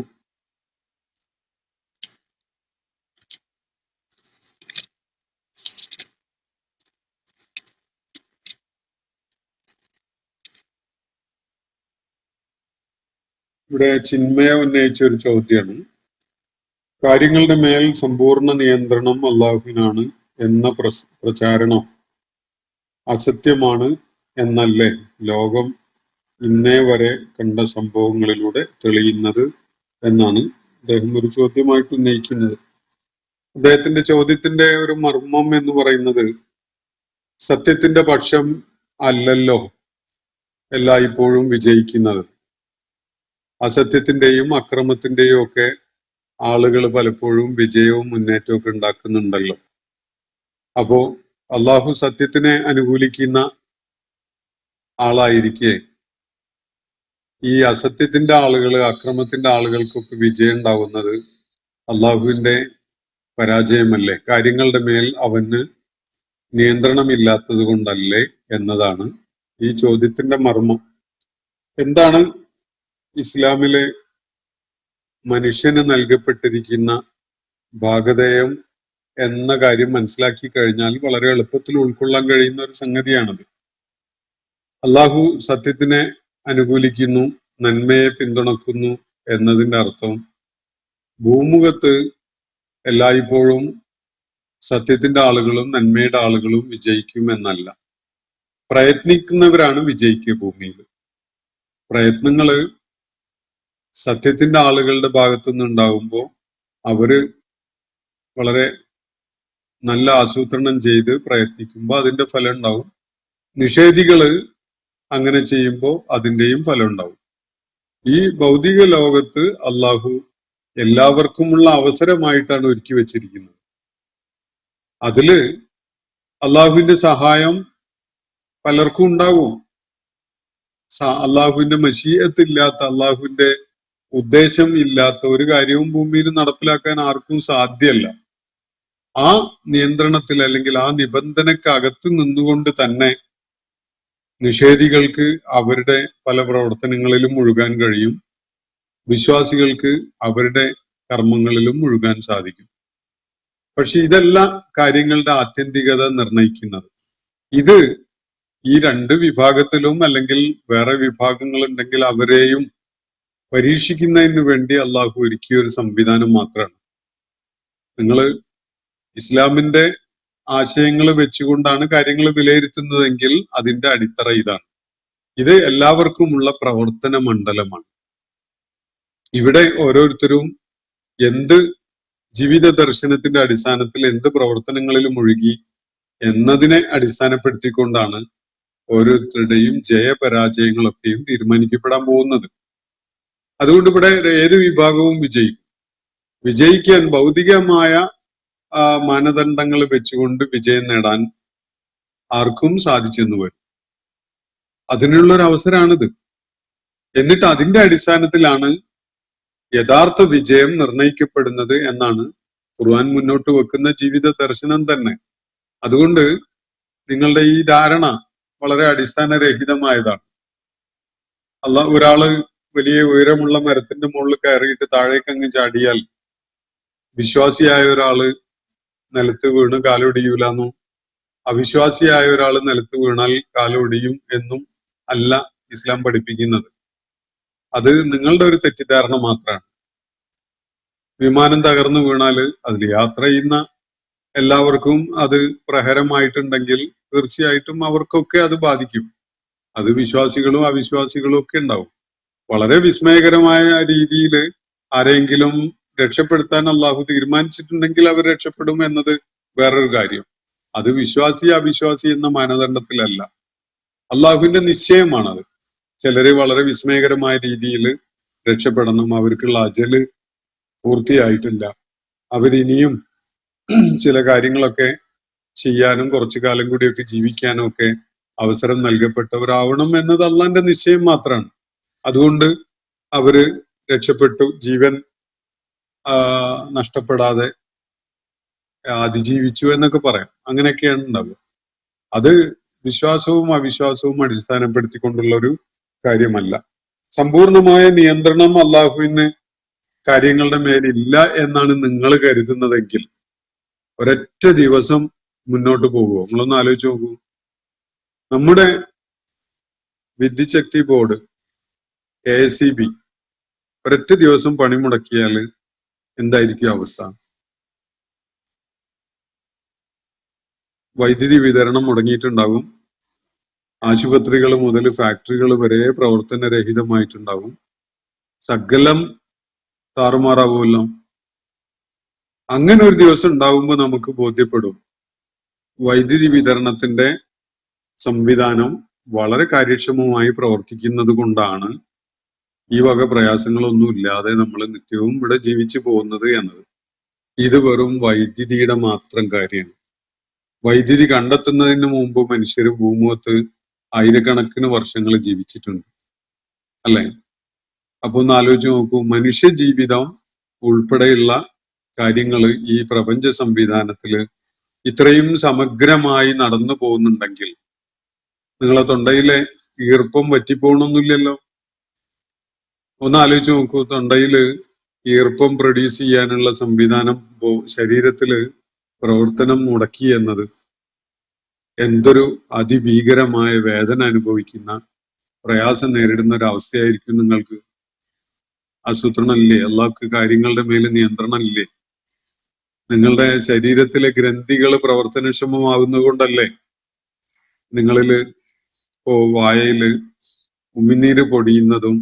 ഇവിടെ ചിന്മയ ഉന്നയിച്ച ഒരു ചോദ്യമാണ്, കാര്യങ്ങളുടെ മേൽ സമ്പൂർണ്ണ നിയന്ത്രണം അള്ളാഹുവിനാണ് എന്ന പ്രചാരണം അസത്യമാണ് എന്നല്ലേ ലോകം ഇന്നേ വരെ കണ്ട സംഭവങ്ങളിലൂടെ തെളിയുന്നത് എന്നാണ് അദ്ദേഹം ഒരു ചോദ്യമായിട്ട് ഉന്നയിക്കുന്നത്. അദ്ദേഹത്തിന്റെ ചോദ്യത്തിന്റെ ഒരു മർമ്മം എന്ന് പറയുന്നത്, സത്യത്തിന്റെ പക്ഷം അല്ലല്ലോ എല്ലായ്പ്പോഴും വിജയിക്കുന്നത്. അസത്യത്തിന്റെയും അക്രമത്തിന്റെയും ഒക്കെ ആളുകൾ പലപ്പോഴും വിജയവും മുന്നേറ്റവും ഒക്കെ ഉണ്ടാക്കുന്നുണ്ടല്ലോ. അപ്പോ അള്ളാഹു സത്യത്തിനെ അനുകൂലിക്കുന്ന ആളായിരിക്കെ ഈ അസത്യത്തിന്റെ ആളുകൾ, അക്രമത്തിന്റെ ആളുകൾക്കൊക്കെ വിജയം ഉണ്ടാവുന്നത് അള്ളാഹുവിന്റെ പരാജയമല്ലേ? കാര്യങ്ങളുടെ മേൽ അവന് നിയന്ത്രണമില്ലാത്തത് കൊണ്ടല്ലേ എന്നതാണ് ഈ ചോദ്യത്തിന്റെ മർമ്മം. എന്താണ് ഇസ്ലാമിലെ മനുഷ്യന് നൽകപ്പെട്ടിരിക്കുന്ന ഭാഗധേയം എന്ന കാര്യം മനസ്സിലാക്കി കഴിഞ്ഞാൽ വളരെ എളുപ്പത്തിൽ ഉൾക്കൊള്ളാൻ കഴിയുന്ന ഒരു സംഗതിയാണത്. അള്ളാഹു സത്യത്തിനെ അനുകൂലിക്കുന്നു, നന്മയെ പിന്തുണക്കുന്നു എന്നതിന്റെ അർത്ഥം ഭൂമുഖത്ത് എല്ലായ്പ്പോഴും സത്യത്തിന്റെ ആളുകളും നന്മയുടെ ആളുകളും വിജയിക്കും എന്നല്ല. പ്രയത്നിക്കുന്നവരാണ് വിജയിക്കുക ഭൂമിയിൽ. പ്രയത്നങ്ങള് സത്യത്തിന്റെ ആളുകളുടെ ഭാഗത്തുനിന്ന് ഉണ്ടാകുമ്പോൾ അവര് വളരെ നല്ല ആസൂത്രണം ചെയ്ത് പ്രയത്നിക്കുമ്പോൾ അതിന്റെ ഫലം ഉണ്ടാവും. നിഷേധികള് അങ്ങനെ ചെയ്യുമ്പോൾ അതിന്റെയും ഫലം ഉണ്ടാവും. ഈ ഭൗതിക ലോകത്ത് അള്ളാഹു എല്ലാവർക്കുമുള്ള അവസരമായിട്ടാണ് ഒരുക്കി വെച്ചിരിക്കുന്നത്. അതില് അള്ളാഹുവിന്റെ സഹായം പലർക്കും ഉണ്ടാവും. അള്ളാഹുവിന്റെ മശീഅത്ത് ഇല്ലാത്ത, അള്ളാഹുവിന്റെ ഉദ്ദേശം ഇല്ലാത്ത ഒരു കാര്യവും ഭൂമിയിൽ നടപ്പിലാക്കാൻ ആർക്കും സാധ്യമല്ല. ആ നിയന്ത്രണത്തിൽ അല്ലെങ്കിൽ ആ നിബന്ധനക്കകത്ത് നിന്നുകൊണ്ട് തന്നെ നിഷേധികൾക്ക് അവരുടെ പല പ്രവർത്തനങ്ങളിലും മുഴുകാൻ കഴിയും, വിശ്വാസികൾക്ക് അവരുടെ കർമ്മങ്ങളിലും മുഴുകാൻ സാധിക്കും. പക്ഷെ ഇതല്ല കാര്യങ്ങളുടെ ആത്യന്തികത നിർണയിക്കുന്നത്. ഇത് ഈ രണ്ട് വിഭാഗത്തിലും അല്ലെങ്കിൽ വേറെ വിഭാഗങ്ങൾ ഉണ്ടെങ്കിൽ അവരെയും പരീക്ഷിക്കുന്നതിന് വേണ്ടി അള്ളാഹു ഒരുക്കിയ ഒരു സംവിധാനം മാത്രമാണ്. നിങ്ങൾ ഇസ്ലാമിന്റെ ആശയങ്ങൾ വെച്ചുകൊണ്ടാണ് കാര്യങ്ങൾ വിലയിരുത്തുന്നതെങ്കിൽ അതിന്റെ അടിത്തറ ഇതാണ്. ഇത് എല്ലാവർക്കുമുള്ള പ്രവർത്തന മണ്ഡലമാണ്. ഇവിടെ ഓരോരുത്തരും എന്ത് ജീവിത ദർശനത്തിന്റെ അടിസ്ഥാനത്തിൽ എന്ത് പ്രവർത്തനങ്ങളിൽ മുഴുകി എന്നതിനെ അടിസ്ഥാനപ്പെടുത്തിക്കൊണ്ടാണ് ഓരോരുത്തരുടെയും ജയപരാജയങ്ങളൊക്കെയും തീരുമാനിക്കപ്പെടാൻ പോകുന്നത്. അതുകൊണ്ട് ഇവിടെ ഏത് വിഭാഗവും വിജയിക്കാൻ ഭൗതികമായ മാനദണ്ഡങ്ങൾ വെച്ചുകൊണ്ട് വിജയം നേടാൻ ആർക്കും സാധിച്ചെന്ന് വരും. അതിനുള്ളൊരു അവസരമാണിത്. എന്നിട്ട് അതിന്റെ അടിസ്ഥാനത്തിലാണ് യഥാർത്ഥ വിജയം നിർണയിക്കപ്പെടുന്നത് എന്നാണ് ഖുർആൻ മുന്നോട്ട് വെക്കുന്ന ജീവിത ദർശനം തന്നെ. അതുകൊണ്ട് നിങ്ങളുടെ ഈ ധാരണ വളരെ അടിസ്ഥാനരഹിതമായതാണ്. ഒരാള് വലിയ ഉയരമുള്ള മരത്തിന്റെ മുകളിൽ കയറിയിട്ട് താഴേക്ക് അങ്ങ് ചാടിയാൽ വിശ്വാസിയായ ഒരാള് നിലത്ത് വീണ് കാലൊടിയൂലെന്നും അവിശ്വാസിയായ ഒരാൾ നിലത്ത് വീണാൽ കാലൊടിയും എന്നും അല്ല ഇസ്ലാം പഠിപ്പിക്കുന്നത്. അത് നിങ്ങളുടെ ഒരു തെറ്റിദ്ധാരണ മാത്രമാണ്. വിമാനം തകർന്നു വീണാല് അതിൽ യാത്ര ചെയ്യുന്ന എല്ലാവർക്കും അത് പ്രഹരമായിട്ടുണ്ടെങ്കിൽ തീർച്ചയായിട്ടും അവർക്കൊക്കെ അത് ബാധിക്കും. അത് വിശ്വാസികളും അവിശ്വാസികളും ഒക്കെ ഉണ്ടാവും. വളരെ വിസ്മയകരമായ രീതിയിൽ ആരെങ്കിലും രക്ഷപ്പെടുത്താൻ അള്ളാഹു തീരുമാനിച്ചിട്ടുണ്ടെങ്കിൽ അവർ രക്ഷപ്പെടും എന്നത് വേറൊരു കാര്യം. അത് വിശ്വാസി അവിശ്വാസി എന്ന മാനദണ്ഡത്തിലല്ല, അള്ളാഹുവിന്റെ നിശ്ചയമാണത്. ചിലര് വളരെ വിസ്മയകരമായ രീതിയിൽ രക്ഷപ്പെടണം, അവർക്കുള്ള അജല് പൂർത്തിയായിട്ടില്ല, അവരിനിയും ചില കാര്യങ്ങളൊക്കെ ചെയ്യാനും കുറച്ചു കാലം കൂടിയൊക്കെ ജീവിക്കാനും ഒക്കെ അവസരം നൽകപ്പെട്ടവരാവണം എന്നത് അള്ളാന്റെ നിശ്ചയം മാത്രമാണ്. അതുകൊണ്ട് അവര് രക്ഷപ്പെട്ടു, ജീവൻ നഷ്ടപ്പെടാതെ അതിജീവിച്ചു എന്നൊക്കെ പറയാം. അങ്ങനെയൊക്കെയാണ് ഉണ്ടാവുക. അത് വിശ്വാസവും അവിശ്വാസവും അടിസ്ഥാനപ്പെടുത്തിക്കൊണ്ടുള്ള ഒരു കാര്യമല്ല. സമ്പൂർണമായ നിയന്ത്രണം അള്ളാഹുവിന് കാര്യങ്ങളുടെ മേലില്ല എന്നാണ് നിങ്ങൾ കരുതുന്നതെങ്കിൽ ഒരൊറ്റ ദിവസം മുന്നോട്ട് പോകുമോ? നിങ്ങളൊന്ന് ആലോചിച്ച് നോക്കൂ. നമ്മുടെ വിദ്യുത് ശക്തി ബോർഡ് KSEB ഒരൊറ്റ ദിവസം പണി മുടക്കിയാൽ എന്തായിരിക്കും അവസ്ഥ? വൈദ്യുതി വിതരണം മുടങ്ങിയിട്ടുണ്ടാകും, ആശുപത്രികൾ മുതൽ ഫാക്ടറികൾ വരെ പ്രവർത്തനരഹിതമായിട്ടുണ്ടാകും, സകലം താറുമാറാവുമല്ലോ. അങ്ങനെ ഒരു ദിവസം ഉണ്ടാവുമ്പോൾ നമുക്ക് ബോധ്യപ്പെടും വൈദ്യുതി വിതരണത്തിന്റെ സംവിധാനം വളരെ കാര്യക്ഷമമായി പ്രവർത്തിക്കുന്നത് കൊണ്ടാണ് ഈ വക പ്രയാസങ്ങളൊന്നും ഇല്ലാതെ നമ്മൾ നിത്യവും ഇവിടെ ജീവിച്ചു പോകുന്നത് എന്നത്. ഇത് വെറും വൈദ്യുതിയുടെ മാത്രം കാര്യമാണ്. വൈദ്യുതി കണ്ടെത്തുന്നതിന് മുമ്പ് മനുഷ്യർ ഭൂമുഖത്ത് ആയിരക്കണക്കിന് വർഷങ്ങൾ ജീവിച്ചിട്ടുണ്ട്, അല്ലെ? അപ്പൊ ഒന്ന് ആലോചിച്ച് നോക്കൂ, മനുഷ്യ ജീവിതം ഉൾപ്പെടെയുള്ള കാര്യങ്ങൾ ഈ പ്രപഞ്ച സംവിധാനത്തില് ഇത്രയും സമഗ്രമായി നടന്നു പോകുന്നുണ്ടെങ്കിൽ നിങ്ങളെ തൊണ്ടയിലെ ഈർപ്പം വറ്റിപ്പോകണമെന്നില്ലല്ലോ. ഒന്ന് ആലോചിച്ച് നോക്കൂ, തൊണ്ടയില് ഈർപ്പം പ്രൊഡ്യൂസ് ചെയ്യാനുള്ള സംവിധാനം ശരീരത്തില് പ്രവർത്തനം മുടക്കി എന്നത് എന്തൊരു അതിഭീകരമായ വേദന അനുഭവിക്കുന്ന, പ്രയാസം നേരിടുന്ന ഒരു അവസ്ഥയായിരിക്കും നിങ്ങൾക്ക്. ആസൂത്രണമില്ലേ? അള്ളാഹ്ക്ക് കാര്യങ്ങളുടെ മേലെ നിയന്ത്രണം ഇല്ലേ? നിങ്ങളുടെ ശരീരത്തിലെ ഗ്രന്ഥികൾ പ്രവർത്തനക്ഷമമാകുന്നത് കൊണ്ടല്ലേ നിങ്ങളില് വായയില് ഉമിനീര് പൊടിയുന്നതും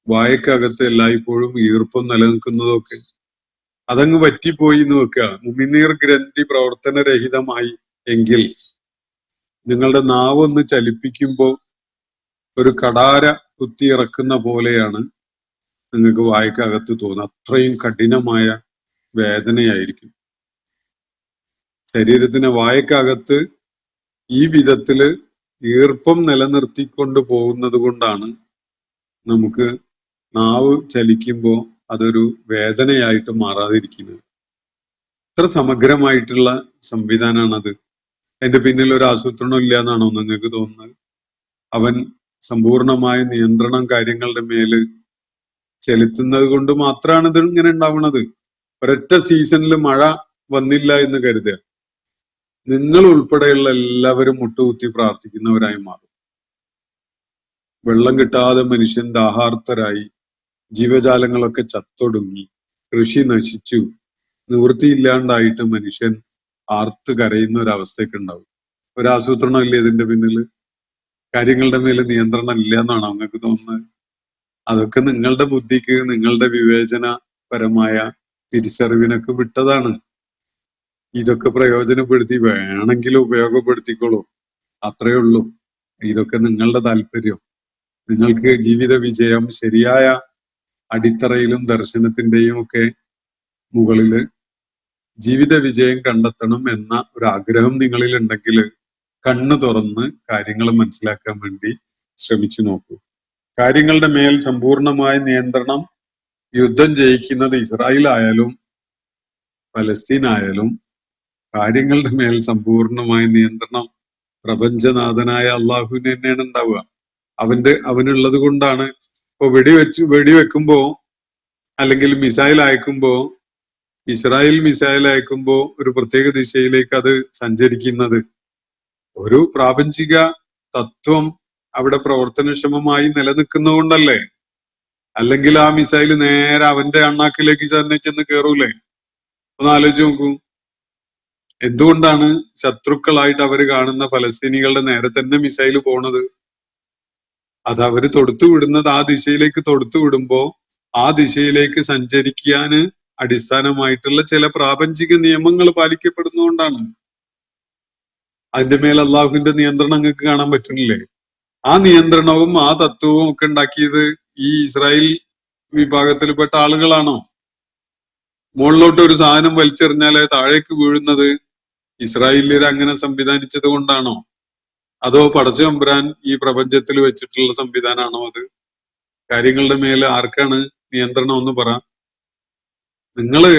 വായക്കകത്ത് എല്ലായ്പ്പോഴും ഈർപ്പം നിലനിൽക്കുന്നതും ഒക്കെ. അതങ്ങ് വറ്റിപ്പോയി എന്ന് വെക്കുക, ഉമിനീർ ഗ്രന്ഥി പ്രവർത്തനരഹിതമായി എങ്കിൽ നിങ്ങളുടെ നാവ് ഒന്ന് ചലിപ്പിക്കുമ്പോൾ ഒരു കടാര കുത്തി ഇറക്കുന്ന പോലെയാണ് നിങ്ങൾക്ക് വായക്കകത്ത് തോന്നുക. അത്രയും കഠിനമായ വേദനയായിരിക്കും. ശരീരത്തിന് വായക്കകത്ത് ഈ വിധത്തില് ഈർപ്പം നിലനിർത്തിക്കൊണ്ട് പോകുന്നത് കൊണ്ടാണ് നമുക്ക് നാവ് ചലിക്കുമ്പോൾ അതൊരു വേദനയായിട്ട് മാറാതിരിക്കുന്നത്. ഇത്ര സമഗ്രമായിട്ടുള്ള സംവിധാനമാണത്. അതിന്റെ പിന്നിൽ ഒരു ആസൂത്രണം ഇല്ല എന്നാണോ നിങ്ങൾക്ക് തോന്നുന്നത്? അവൻ സമ്പൂർണമായ നിയന്ത്രണം കാര്യങ്ങളുടെ മേല് ചെലുത്തുന്നത് കൊണ്ട് മാത്രമാണ് ഇത് ഇങ്ങനെ ഉണ്ടാവുന്നത്. ഒരൊറ്റ സീസണിൽ മഴ വന്നില്ല എന്ന് കരുതുക, നിങ്ങൾ ഉൾപ്പെടെയുള്ള എല്ലാവരും മുട്ടുകുത്തി പ്രാർത്ഥിക്കുന്നവരായി മാറും. വെള്ളം കിട്ടാതെ മനുഷ്യൻ ദാഹാർത്തരായി, ജീവജാലങ്ങളൊക്കെ ചത്തൊടുങ്ങി, കൃഷി നശിച്ചു, നിവൃത്തിയില്ലാണ്ടായിട്ട് മനുഷ്യൻ ആർത്ത് കരയുന്ന ഒരവസ്ഥയൊക്കെ ഉണ്ടാവും. ഒരാസൂത്രണം ഇല്ലേ ഇതിന്റെ പിന്നില്? കാര്യങ്ങളുടെ മേലെ നിയന്ത്രണം ഇല്ല എന്നാണോ നിങ്ങൾക്ക് തോന്നുന്നത്? അതൊക്കെ നിങ്ങളുടെ ബുദ്ധിക്ക്, നിങ്ങളുടെ വിവേചനപരമായ തിരിച്ചറിവിനൊക്കെ വിട്ടതാണ്. ഇതൊക്കെ പ്രയോജനപ്പെടുത്തി വേണമെങ്കിൽ ഉപയോഗപ്പെടുത്തിക്കോളൂ, അത്രയേ ഉള്ളൂ. ഇതൊക്കെ നിങ്ങളുടെ താല്പര്യം. നിങ്ങൾക്ക് ജീവിത വിജയം ശരിയായ അടിത്തറയിലും ദർശനത്തിന്റെയും ഒക്കെ മുകളില് ജീവിത വിജയം കണ്ടെത്തണം എന്ന ഒരു ആഗ്രഹം നിങ്ങളിൽ ഉണ്ടെങ്കിൽ കണ്ണു തുറന്ന് കാര്യങ്ങൾ മനസ്സിലാക്കാൻ വേണ്ടി ശ്രമിച്ചു നോക്കൂ. കാര്യങ്ങളുടെ മേൽ സമ്പൂർണമായ നിയന്ത്രണം യുദ്ധം ജയിക്കുന്നത് ഇസ്രായേൽ ആയാലും പലസ്തീൻ ആയാലും കാര്യങ്ങളുടെ മേൽ സമ്പൂർണമായ നിയന്ത്രണം പ്രപഞ്ചനാഥനായ അള്ളാഹുവിന് തന്നെയാണ് ഉണ്ടാവുക. അവനുള്ളത് കൊണ്ടാണ് ഇപ്പൊ വെടിവെക്കുമ്പോ അല്ലെങ്കിൽ മിസൈൽ അയക്കുമ്പോ, ഇസ്രായേൽ മിസൈൽ അയക്കുമ്പോ ഒരു പ്രത്യേക ദിശയിലേക്ക് അത് സഞ്ചരിക്കുന്നത്. ഒരു പ്രാപഞ്ചിക തത്വം അവിടെ പ്രവർത്തനക്ഷമമായി നിലനിൽക്കുന്നതുകൊണ്ടല്ലേ. അല്ലെങ്കിൽ ആ മിസൈൽ നേരെ അവന്റെ അണ്ണാക്കിലേക്ക് തന്നെ ചെന്ന് കയറൂലേ? ഒന്ന് ആലോചിച്ച് നോക്കൂ. എന്തുകൊണ്ടാണ് ശത്രുക്കളായിട്ട് അവര് കാണുന്ന പലസ്തീനികളുടെ നേരെ തന്നെ മിസൈൽ പോണത്? അത് അവര് തൊടുത്തു വിടുന്നത് ആ ദിശയിലേക്ക് തൊടുത്തു വിടുമ്പോ ആ ദിശയിലേക്ക് സഞ്ചരിക്കാന് അടിസ്ഥാനമായിട്ടുള്ള ചില പ്രാപഞ്ചിക നിയമങ്ങൾ പാലിക്കപ്പെടുന്നതുകൊണ്ടാണ്. അതിന്റെ മേൽ അള്ളാഹുവിന്റെ നിയന്ത്രണം നിങ്ങൾക്ക് കാണാൻ പറ്റുന്നില്ലേ? ആ നിയന്ത്രണവും ആ തത്വവും ഒക്കെ ഉണ്ടാക്കിയത് ഈ ഇസ്രായേൽ വിഭാഗത്തിൽപ്പെട്ട ആളുകളാണോ? മുകളിലോട്ട് ഒരു സാധനം വലിച്ചെറിഞ്ഞാല് താഴേക്ക് വീഴുന്നത് ഇസ്രായേലിയർ അങ്ങനെ സംവിധാനിച്ചത് കൊണ്ടാണോ? അതോ പടച്ചതമ്പുരാൻ ഈ പ്രപഞ്ചത്തിൽ വെച്ചിട്ടുള്ള സംവിധാനമാണോ അത്? കാര്യങ്ങളുടെ മേലെ ആർക്കാണ് നിയന്ത്രണം എന്ന് പറ. നിങ്ങള്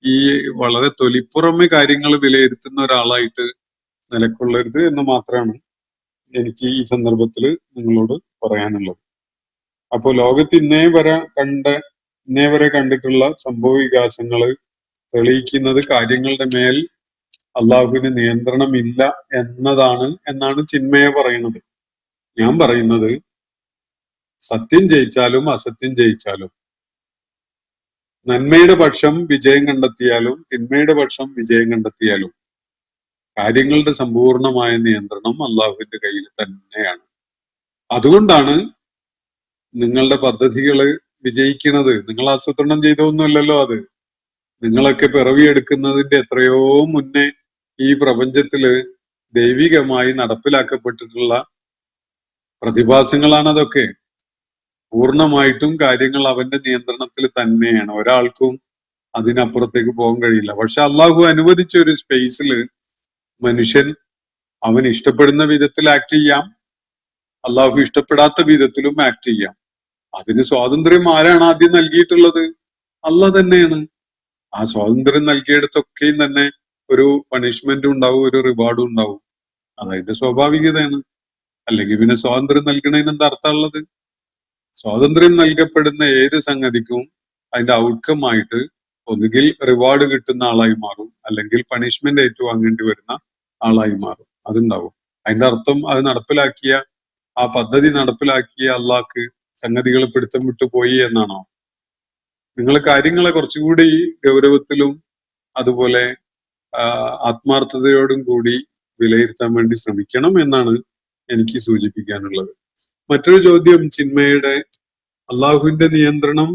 ഈ വളരെ തൊലിപ്പുറമെ കാര്യങ്ങൾ വിലയിരുത്തുന്ന ഒരാളായിട്ട് നിലക്കൊള്ളരുത് എന്ന് മാത്രമാണ് എനിക്ക് ഈ സന്ദർഭത്തിൽ നിങ്ങളോട് പറയാനുള്ളത്. അപ്പോ ലോകത്ത് ഇന്നേ വരെ കണ്ടിട്ടുള്ള സംഭവ വികാസങ്ങള് തെളിയിക്കുന്നത് കാര്യങ്ങളുടെ മേൽ അള്ളാഹുവിന് നിയന്ത്രണമില്ല എന്നാണ് ചിന്മയ പറയുന്നത്. ഞാൻ പറയുന്നത് സത്യം ജയിച്ചാലും അസത്യം ജയിച്ചാലും, നന്മയുടെ പക്ഷം വിജയം കണ്ടെത്തിയാലും തിന്മയുടെ പക്ഷം വിജയം കണ്ടെത്തിയാലും കാര്യങ്ങളുടെ സമ്പൂർണമായ നിയന്ത്രണം അള്ളാഹുവിന്റെ കയ്യിൽ തന്നെയാണ്. അതുകൊണ്ടാണ് നിങ്ങളുടെ പദ്ധതികള് വിജയിക്കുന്നത്. നിങ്ങൾ ആസൂത്രണം ചെയ്തൊന്നുമല്ലല്ലോ അത്. നിങ്ങളൊക്കെ പിറവിയെടുക്കുന്നതിന്റെ എത്രയോ മുന്നേ ഈ പ്രപഞ്ചത്തില് ദൈവികമായി നടപ്പിലാക്കപ്പെട്ടിട്ടുള്ള പ്രതിഭാസങ്ങളാണ് അതൊക്കെ. പൂർണ്ണമായിട്ടും കാര്യങ്ങൾ അവന്റെ നിയന്ത്രണത്തിൽ തന്നെയാണ്. ഒരാൾക്കും അതിനപ്പുറത്തേക്ക് പോകാൻ കഴിയില്ല. പക്ഷെ അള്ളാഹു അനുവദിച്ച ഒരു സ്പേസിൽ മനുഷ്യൻ അവൻ ഇഷ്ടപ്പെടുന്ന വിധത്തിൽ ആക്ട് ചെയ്യാം, അള്ളാഹു ഇഷ്ടപ്പെടാത്ത വിധത്തിലും ആക്ട് ചെയ്യാം. അതിന് സ്വാതന്ത്ര്യം ആരാണ് ആദ്യം നൽകിയിട്ടുള്ളത്? അള്ളാഹ് തന്നെയാണ്. ആ സ്വാതന്ത്ര്യം നൽകിയിടത്തൊക്കെയും തന്നെ ഒരു പണിഷ്മെന്റും ഉണ്ടാവും, ഒരു റിവാർഡും ഉണ്ടാവും. അതതിന്റെ സ്വാഭാവികതയാണ്. അല്ലെങ്കിൽ പിന്നെ സ്വാതന്ത്ര്യം നൽകണതിന് എന്താ അർത്ഥമുള്ളത്? സ്വാതന്ത്ര്യം നൽകപ്പെടുന്ന ഏത് സംഗതിക്കും അതിന്റെ ഔട്ട്കം ആയിട്ട് ഒന്നുകിൽ റിവാർഡ് കിട്ടുന്ന ആളായി മാറും, അല്ലെങ്കിൽ പണിഷ്മെന്റ് ഏറ്റുവാങ്ങേണ്ടി വരുന്ന ആളായി മാറും. അതുണ്ടാവും. അതിന്റെ അർത്ഥം അത് നടപ്പിലാക്കിയ ആ പദ്ധതി നടപ്പിലാക്കിയ അള്ളാഹ്ക്ക് സംഗതികൾ പിടുത്തം വിട്ടു പോയി എന്നാണോ? നിങ്ങൾ കാര്യങ്ങളെ കുറച്ചുകൂടി ഗൗരവത്തിലും അതുപോലെ ആത്മാർത്ഥതയോടും കൂടി വിലയിരുത്താൻ വേണ്ടി ശ്രമിക്കണം എന്നാണ് എനിക്ക് സൂചിപ്പിക്കാനുള്ളത്. മറ്റൊരു ചോദ്യം ചിന്മയുടെ, അള്ളാഹുവിന്റെ നിയന്ത്രണം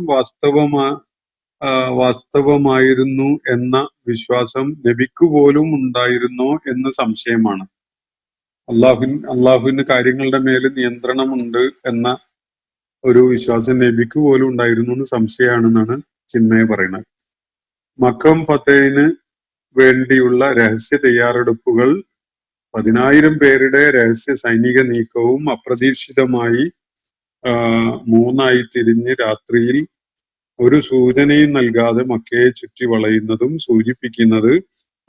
വാസ്തവമായിരുന്നു എന്ന വിശ്വാസം നബിക്ക് പോലും ഉണ്ടായിരുന്നോ എന്ന് സംശയമാണ്. അള്ളാഹുവിന് കാര്യങ്ങളുടെ മേല് നിയന്ത്രണമുണ്ട് എന്ന ഒരു വിശ്വാസം നബിക്ക് പോലും ഉണ്ടായിരുന്നു എന്ന് സംശയമാണെന്നാണ് ചിന്മയ പറയുന്നത്. മക്കം ഫത്തേഹിന് വേണ്ടിയുള്ള രഹസ്യ തയ്യാറെടുപ്പുകൾ, 10,000 പേരുടെ രഹസ്യ സൈനിക നീക്കവും അപ്രതീക്ഷിതമായി 3 തിരിഞ്ഞ് രാത്രിയിൽ ഒരു സൂചനയും നൽകാതെ മക്കയെ ചുറ്റി വളയുന്നതും സൂചിപ്പിക്കുന്നത്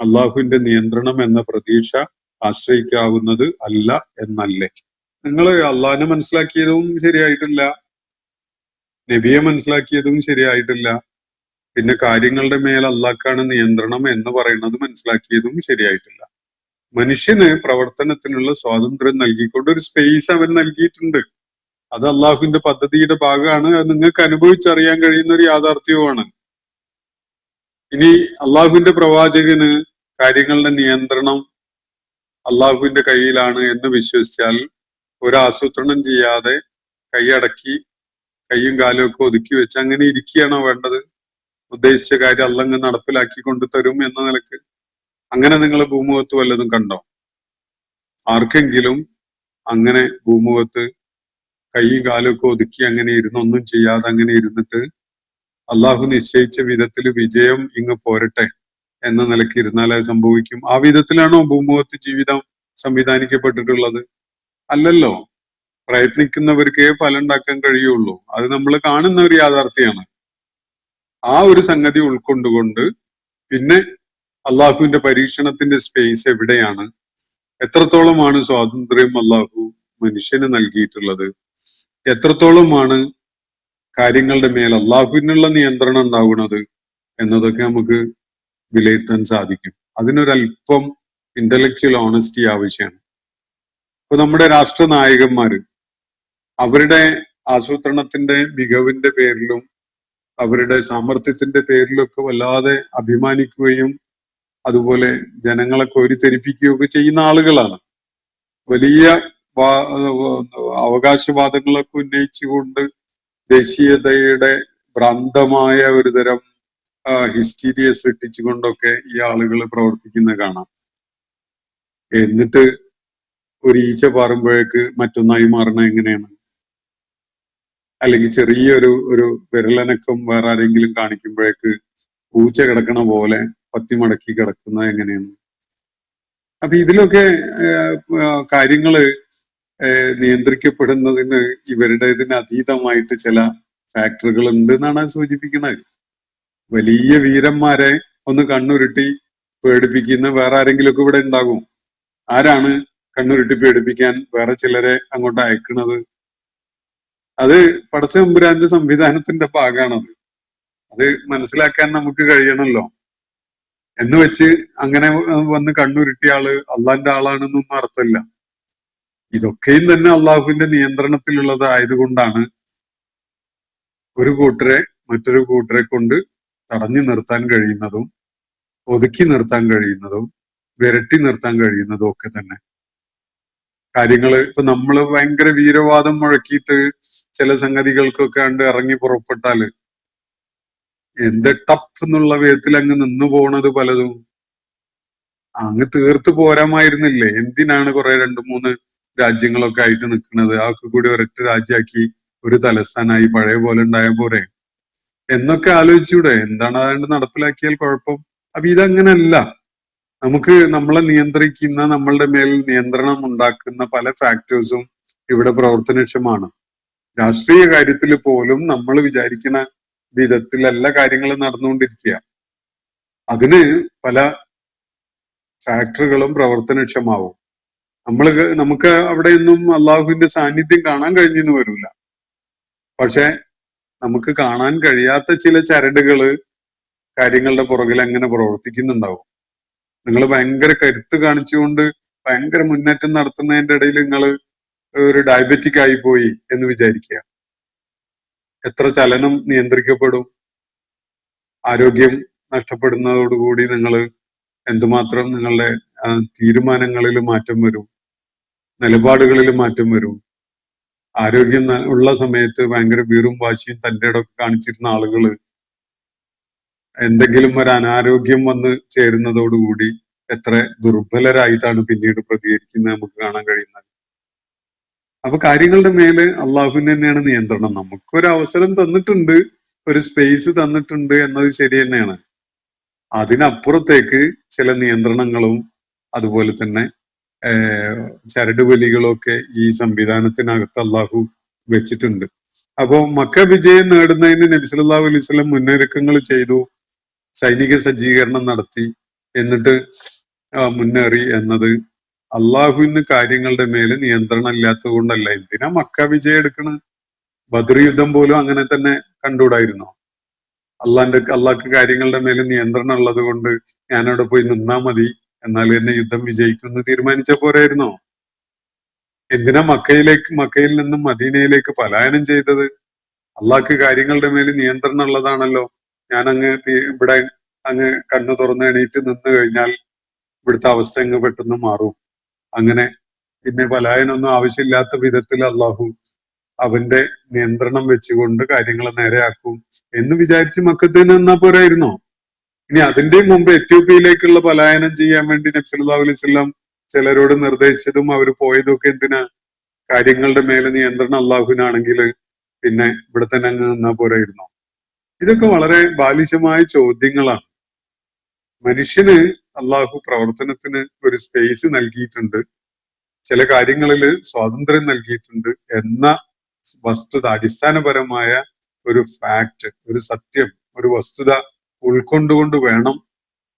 അള്ളാഹുവിന്റെ നിയന്ത്രണം എന്ന പ്രതീക്ഷ ആശ്രയിക്കാവുന്നത് അല്ല എന്നല്ലേ? നിങ്ങൾ അള്ളാഹിനെ മനസ്സിലാക്കിയതും ശരിയായിട്ടില്ല, നബിയെ മനസ്സിലാക്കിയതും ശരിയായിട്ടില്ല, പിന്നെ കാര്യങ്ങളുടെ മേൽ അള്ളാഹ്ക്കാണ് നിയന്ത്രണം എന്ന് പറയുന്നത് മനസ്സിലാക്കിയതും ശരിയായിട്ടില്ല. മനുഷ്യന് പ്രവർത്തനത്തിനുള്ള സ്വാതന്ത്ര്യം നൽകിക്കൊണ്ട് ഒരു സ്പേസ് അവൻ നൽകിയിട്ടുണ്ട്. അത് അള്ളാഹുവിന്റെ പദ്ധതിയുടെ ഭാഗമാണ്. അത് നിങ്ങൾക്ക് അനുഭവിച്ചറിയാൻ കഴിയുന്ന ഒരു യാഥാർത്ഥ്യവുമാണ്. ഇനി അള്ളാഹുവിന്റെ പ്രവാചകന് കാര്യങ്ങളുടെ നിയന്ത്രണം അള്ളാഹുവിന്റെ കയ്യിലാണ് എന്ന് വിശ്വസിച്ചാൽ ഒരാസൂത്രണം ചെയ്യാതെ കൈയടക്കി കൈയും കാലും ഒക്കെ ഒതുക്കി വെച്ച് അങ്ങനെ ഇരിക്കുകയാണോ വേണ്ടത്? ഉദ്ദേശിച്ച കാര്യം അള്ളങ്ങ് നടപ്പിലാക്കി കൊണ്ടു തരും എന്ന നിലക്ക് അങ്ങനെ നിങ്ങൾ ഭൂമുഖത്ത് വല്ലതും കണ്ടോ? ആർക്കെങ്കിലും അങ്ങനെ ഭൂമുഖത്ത് കൈയും കാലും ഒക്കെ ഒതുക്കി അങ്ങനെ ഒന്നും ചെയ്യാതെ അങ്ങനെ ഇരുന്നിട്ട് അള്ളാഹു നിശ്ചയിച്ച വിധത്തിൽ വിജയം ഇങ്ങ് പോരട്ടെ എന്ന നിലയ്ക്ക് ഇരുന്നാൽ അത് സംഭവിക്കും? ആ വിധത്തിലാണോ ഭൂമുഖത്ത് ജീവിതം സംവിധാനിക്കപ്പെട്ടിട്ടുള്ളത്? അല്ലല്ലോ. പ്രയത്നിക്കുന്നവർക്കേ ഫലം ഉണ്ടാക്കാൻ കഴിയുള്ളൂ. അത് നമ്മൾ കാണുന്ന ഒരു യാഥാർത്ഥ്യമാണ്. ആ ഒരു സംഗതി ഉൾക്കൊണ്ടുകൊണ്ട് പിന്നെ അള്ളാഹുവിന്റെ പരീക്ഷണത്തിന്റെ സ്പേസ് എവിടെയാണ്? എത്രത്തോളമാണ് സ്വാതന്ത്ര്യം അള്ളാഹു മനുഷ്യന് നൽകിയിട്ടുള്ളത്? എത്രത്തോളമാണ് കാര്യങ്ങളുടെ മേൽ അള്ളാഹുവിനുള്ള നിയന്ത്രണം ഉണ്ടാവുന്നത് എന്നതൊക്കെ നമുക്ക് വിലയിരുത്താൻ സാധിക്കും. അതിനൊരല്പം ഇന്റലക്ച്വൽ ഓണസ്റ്റി ആവശ്യമാണ്. ഇപ്പൊ നമ്മുടെ രാഷ്ട്ര നായകന്മാര് അവരുടെ ആസൂത്രണത്തിന്റെ മികവിന്റെ പേരിലും അവരുടെ സാമർത്ഥ്യത്തിന്റെ പേരിലൊക്കെ വല്ലാതെ അഭിമാനിക്കുകയും അതുപോലെ ജനങ്ങളെ കോരിത്തെരിപ്പിക്കുകയൊക്കെ ചെയ്യുന്ന ആളുകളാണ്. വലിയ അവകാശവാദങ്ങളൊക്കെ ഉന്നയിച്ചുകൊണ്ട് ദേശീയതയുടെ ഭ്രാന്തമായ ഒരു തരം ഹിസ്റ്റീരിയ സൃഷ്ടിച്ചുകൊണ്ടൊക്കെ ഈ ആളുകൾ പ്രവർത്തിക്കുന്ന കാണാം. എന്നിട്ട് ഒരു ഈച്ച പാറുമ്പോഴേക്ക് മറ്റൊന്നായി മാറണ എങ്ങനെയാണ്? അല്ലെങ്കിൽ ചെറിയൊരു വിരലനക്കം വേറെ ആരെങ്കിലും കാണിക്കുമ്പോഴേക്ക് പൂച്ച കിടക്കണ പോലെ പത്തി മടക്കി കിടക്കുന്നത് എങ്ങനെയാണ്? അപ്പൊ ഇതിലൊക്കെ കാര്യങ്ങള് നിയന്ത്രിക്കപ്പെടുന്നതിന് ഇവരുടേതിന് അതീതമായിട്ട് ചില ഫാക്ടറുകൾ ഉണ്ട് എന്നാണ് സൂചിപ്പിക്കുന്നത്. വലിയ വീരന്മാരെ ഒന്ന് കണ്ണുരുട്ടി പേടിപ്പിക്കുന്ന വേറെ ആരെങ്കിലും ഒക്കെ ഇവിടെ ഉണ്ടാകും. ആരാണ് കണ്ണുരുട്ടി പേടിപ്പിക്കാൻ വേറെ ചിലരെ അങ്ങോട്ട് അയക്കുന്നത്? അത് പടച്ചതമ്പുരാന്റെ സംവിധാനത്തിന്റെ ഭാഗമാണത്. അത് മനസ്സിലാക്കാൻ നമുക്ക് കഴിയണമല്ലോ. എന്ന് വെച്ച് അങ്ങനെ വന്ന് കണ്ണുരുട്ടിയ ആള് അള്ളാന്റെ ആളാണെന്നൊന്നും അർത്ഥമില്ല. ഇതൊക്കെയും തന്നെ അള്ളാഹുവിന്റെ നിയന്ത്രണത്തിലുള്ളത് ആയതുകൊണ്ടാണ് ഒരു കൂട്ടരെ മറ്റൊരു കൂട്ടരെ കൊണ്ട് തടഞ്ഞു നിർത്താൻ കഴിയുന്നതും ഒതുക്കി നിർത്താൻ കഴിയുന്നതും വിരട്ടി നിർത്താൻ കഴിയുന്നതും ഒക്കെ തന്നെ. കാര്യങ്ങള് ഇപ്പൊ നമ്മള് ഭയങ്കര വീരവാദം മുഴക്കിയിട്ട് ചില സംഗതികൾക്കൊക്കെ കണ്ട് ഇറങ്ങി പുറപ്പെട്ടാല് എന്ത് ടഫ് എന്നുള്ള വിധത്തിൽ അങ്ങ് നിന്നു പോണത് പലതും അങ്ങ് തീർത്തു പോരാമായിരുന്നില്ലേ? എന്തിനാണ് കുറെ 2-3 രാജ്യങ്ങളൊക്കെ ആയിട്ട് നിൽക്കുന്നത്? അതൊക്കെ കൂടി ഒരൊറ്റ രാജ്യമാക്കി ഒരു തലസ്ഥാനായി പഴയ പോലെ ഉണ്ടായ പോരെ എന്നൊക്കെ ആലോചിച്ചൂടെ? എന്താണ് അതുകൊണ്ട് നടപ്പിലാക്കിയാൽ കുഴപ്പം? അപ്പൊ ഇതങ്ങനല്ല. നമുക്ക് നമ്മളെ നിയന്ത്രിക്കുന്ന, നമ്മളുടെ മേൽ നിയന്ത്രണം ഉണ്ടാക്കുന്ന പല ഫാക്ടേഴ്സും ഇവിടെ പ്രവർത്തനക്ഷമമാണ്. രാഷ്ട്രീയ കാര്യത്തിൽ പോലും നമ്മൾ വിചാരിക്കുന്ന വിധത്തിലല്ല കാര്യങ്ങൾ നടന്നുകൊണ്ടിരിക്കുക. അതിന് പല ഫാക്ടറുകളും പ്രവർത്തനക്ഷമാവും. നമുക്ക് അവിടെയൊന്നും അള്ളാഹുവിന്റെ സാന്നിധ്യം കാണാൻ കഴിഞ്ഞെന്ന് വരില്ല. പക്ഷെ നമുക്ക് കാണാൻ കഴിയാത്ത ചില ചരടുകള് കാര്യങ്ങളുടെ പുറകിൽ അങ്ങനെ പ്രവർത്തിക്കുന്നുണ്ടാവും. നിങ്ങൾ ഭയങ്കര കരുത്ത് കാണിച്ചുകൊണ്ട് ഭയങ്കര മുന്നേറ്റം നടത്തുന്നതിന്റെ ഇടയിൽ നിങ്ങൾ ഒരു ഡയബറ്റിക് ആയി പോയി എന്ന് വിചാരിക്കുക. എത്ര ചലനം നിയന്ത്രിക്കപ്പെടും? ആരോഗ്യം നഷ്ടപ്പെടുന്നതോടുകൂടി നിങ്ങൾ എന്തുമാത്രം നിങ്ങളുടെ തീരുമാനങ്ങളിൽ മാറ്റം വരും, നിലപാടുകളിൽ മാറ്റം വരും. ആരോഗ്യം ഉള്ള സമയത്ത് ഭയങ്കര വീറും വാശിയും തന്റെ ഇടമൊക്കെ കാണിച്ചിരുന്ന ആളുകള് എന്തെങ്കിലും ഒരു അനാരോഗ്യം വന്ന് ചേരുന്നതോടുകൂടി എത്ര ദുർബലരായിട്ടാണ് പിന്നീട് പ്രതികരിക്കുന്നത് നമുക്ക് കാണാൻ കഴിയുന്നത്. അപ്പൊ കാര്യങ്ങളുടെ മേല് അള്ളാഹുവിന് തന്നെയാണ് നിയന്ത്രണം. നമുക്കൊരു അവസരം തന്നിട്ടുണ്ട്, ഒരു സ്പേസ് തന്നിട്ടുണ്ട് എന്നത് ശരി തന്നെയാണ്. അതിനപ്പുറത്തേക്ക് ചില നിയന്ത്രണങ്ങളും അതുപോലെ തന്നെ ചരടുവലികളും ഒക്കെ ഈ സംവിധാനത്തിനകത്ത് അള്ളാഹു വെച്ചിട്ടുണ്ട്. അപ്പോ മക്ക വിജയം നേടുന്നതിന് നബി സല്ലല്ലാഹു അലൈഹി വസല്ലം മുന്നൊരുക്കങ്ങൾ ചെയ്തു, സൈനിക സജ്ജീകരണം നടത്തി, എന്നിട്ട് മുന്നേറി എന്നത് അള്ളാഹുവിന് കാര്യങ്ങളുടെ മേല് നിയന്ത്രണം ഇല്ലാത്തത് കൊണ്ടല്ല. എന്തിനാ മക്ക വിജയം എടുക്കണത്? ബദർ യുദ്ധം പോലും അങ്ങനെ തന്നെ കണ്ടുകൂടായിരുന്നോ? അള്ളാഹ്ക്ക് കാര്യങ്ങളുടെ മേല് നിയന്ത്രണം ഉള്ളത് കൊണ്ട് ഞാനവിടെ പോയി നിന്നാ മതി, എന്നാൽ എന്നെ യുദ്ധം വിജയിക്കുമെന്ന് തീരുമാനിച്ച പോരായിരുന്നോ? എന്തിനാ മക്കയിൽ നിന്നും മദീനയിലേക്ക് പലായനം ചെയ്തത്? അള്ളാഹ്ക്ക് കാര്യങ്ങളുടെ മേല് നിയന്ത്രണം ഉള്ളതാണല്ലോ. ഞാൻ ഇവിടെ അങ്ങ് കണ്ണു തുറന്ന് എണീറ്റ് നിന്ന് കഴിഞ്ഞാൽ ഇവിടുത്തെ അവസ്ഥ അങ്ങ് പെട്ടെന്ന് മാറും. അങ്ങനെ പിന്നെ പലായനൊന്നും ആവശ്യമില്ലാത്ത വിധത്തിൽ അള്ളാഹു അവന്റെ നിയന്ത്രണം വെച്ചുകൊണ്ട് കാര്യങ്ങളെ നേരെയാക്കും എന്ന് വിചാരിച്ച് മക്കത്ത് നിന്നാ പോരായിരുന്നോ? ഇനി അതിന്റെ മുമ്പ് എത്യോപ്യയിലേക്കുള്ള പലായനം ചെയ്യാൻ വേണ്ടി നബി സല്ലല്ലാഹു അലൈഹി വസല്ലം ചിലരോട് നിർദ്ദേശിച്ചതും അവർ പോയതും ഒക്കെ എന്തിനാ? കാര്യങ്ങളുടെ മേലെ നിയന്ത്രണം അള്ളാഹുവിനാണെങ്കിൽ പിന്നെ ഇവിടെ തന്നെ അങ്ങ് നിന്നാ പോരായിരുന്നോ? ഇതൊക്കെ വളരെ ബാലിശമായ ചോദ്യങ്ങളാണ്. മനുഷ്യന് അള്ളാഹു പ്രവർത്തനത്തിന് ഒരു സ്പേസ് നൽകിയിട്ടുണ്ട്, ചില കാര്യങ്ങളിൽ സ്വാതന്ത്ര്യം നൽകിയിട്ടുണ്ട് എന്ന വസ്തുത, അടിസ്ഥാനപരമായ ഒരു ഫാക്ട്, ഒരു സത്യം, ഒരു വസ്തുത ഉൾക്കൊണ്ടുകൊണ്ട് വേണം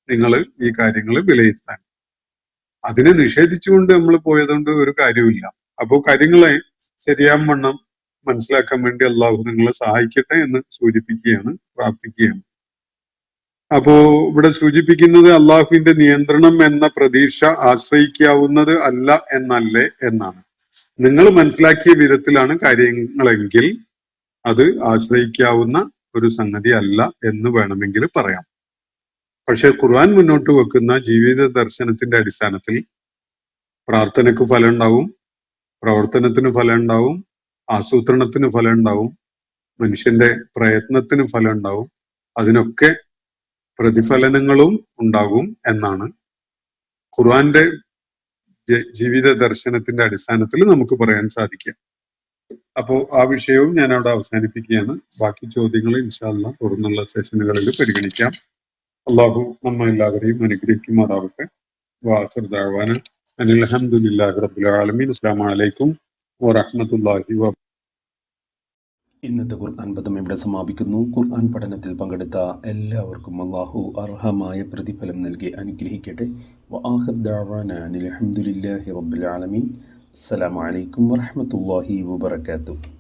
നിങ്ങൾ ഈ കാര്യങ്ങൾ വിലയിരുത്താൻ. അതിനെ നിഷേധിച്ചുകൊണ്ട് നമ്മൾ പോയതുകൊണ്ട് ഒരു കാര്യമില്ല. അപ്പോ കാര്യങ്ങളെ ശരിയാവണ്ണം മനസ്സിലാക്കാൻ വേണ്ടി അള്ളാഹു നിങ്ങളെ സഹായിക്കട്ടെ എന്ന് സൂചിപ്പിക്കുകയാണ്, പ്രാർത്ഥിക്കുകയാണ്. അപ്പോ ഇവിടെ സൂചിപ്പിക്കുന്നത് അള്ളാഹുവിന്റെ നിയന്ത്രണം എന്ന പ്രതീക്ഷ ആശ്രയിക്കാവുന്നത് അല്ല എന്നല്ലേ എന്നാണ്. നിങ്ങൾ മനസ്സിലാക്കിയ വിധത്തിലാണ് കാര്യങ്ങളെങ്കിൽ അത് ആശ്രയിക്കാവുന്ന ഒരു സംഗതി അല്ല എന്ന് വേണമെങ്കിൽ പറയാം. പക്ഷെ ഖുർആൻ മുന്നോട്ട് വെക്കുന്ന ജീവിത ദർശനത്തിന്റെ അടിസ്ഥാനത്തിൽ പ്രാർത്ഥനയ്ക്ക് ഫലം ഉണ്ടാവും, പ്രവർത്തനത്തിന് ഫലം ഉണ്ടാവും, ആസൂത്രണത്തിന് ഫലം ഉണ്ടാവും, മനുഷ്യന്റെ പ്രയത്നത്തിന് ഫലം ഉണ്ടാവും. അതിനൊക്കെ പ്രതിഫലനങ്ങളും ഉണ്ടാകും എന്നാണ് ഖുർആന്റെ ജീവിത ദർശനത്തിന്റെ അടിസ്ഥാനത്തിൽ നമുക്ക് പറയാൻ സാധിക്കുക. അപ്പോ ആ വിഷയവും ഞാൻ അവിടെ അവസാനിപ്പിക്കുകയാണ്. ബാക്കി ചോദ്യങ്ങൾ ഇൻഷാ അല്ലാഹ് തുടർന്നുള്ള സെഷനുകളിൽ പരിഗണിക്കാം. അള്ളാഹു നമ്മ എല്ലാവരെയും അനുഗ്രഹിക്കുമാറാവട്ടെ. വാഖിർ ദഅവാന അനിൽ ഹംദുലില്ലാഹി റബ്ബിൽ ആലമീൻ. അസ്സലാമു അലൈക്കും വറഹ്മത്തുള്ളാഹി വബറകാതുഹു. ഇന്നത്തെ ഖുർആൻ പദം ഇവിടെ സമാപിക്കുന്നു. ഖുർആൻ പഠനത്തിൽ പങ്കെടുത്ത എല്ലാവർക്കും അല്ലാഹു അർഹമായ പ്രതിഫലം നൽകി അനുഗ്രഹിക്കട്ടെ. വആഖിർ ദഅവാന അനിൽ ഹംദുലില്ലാഹി റബ്ബിൽ ആലമീൻ. അസ്സലാമു അലൈക്കും വറഹ്മത്തുള്ളാഹി വബറകാതുഹു.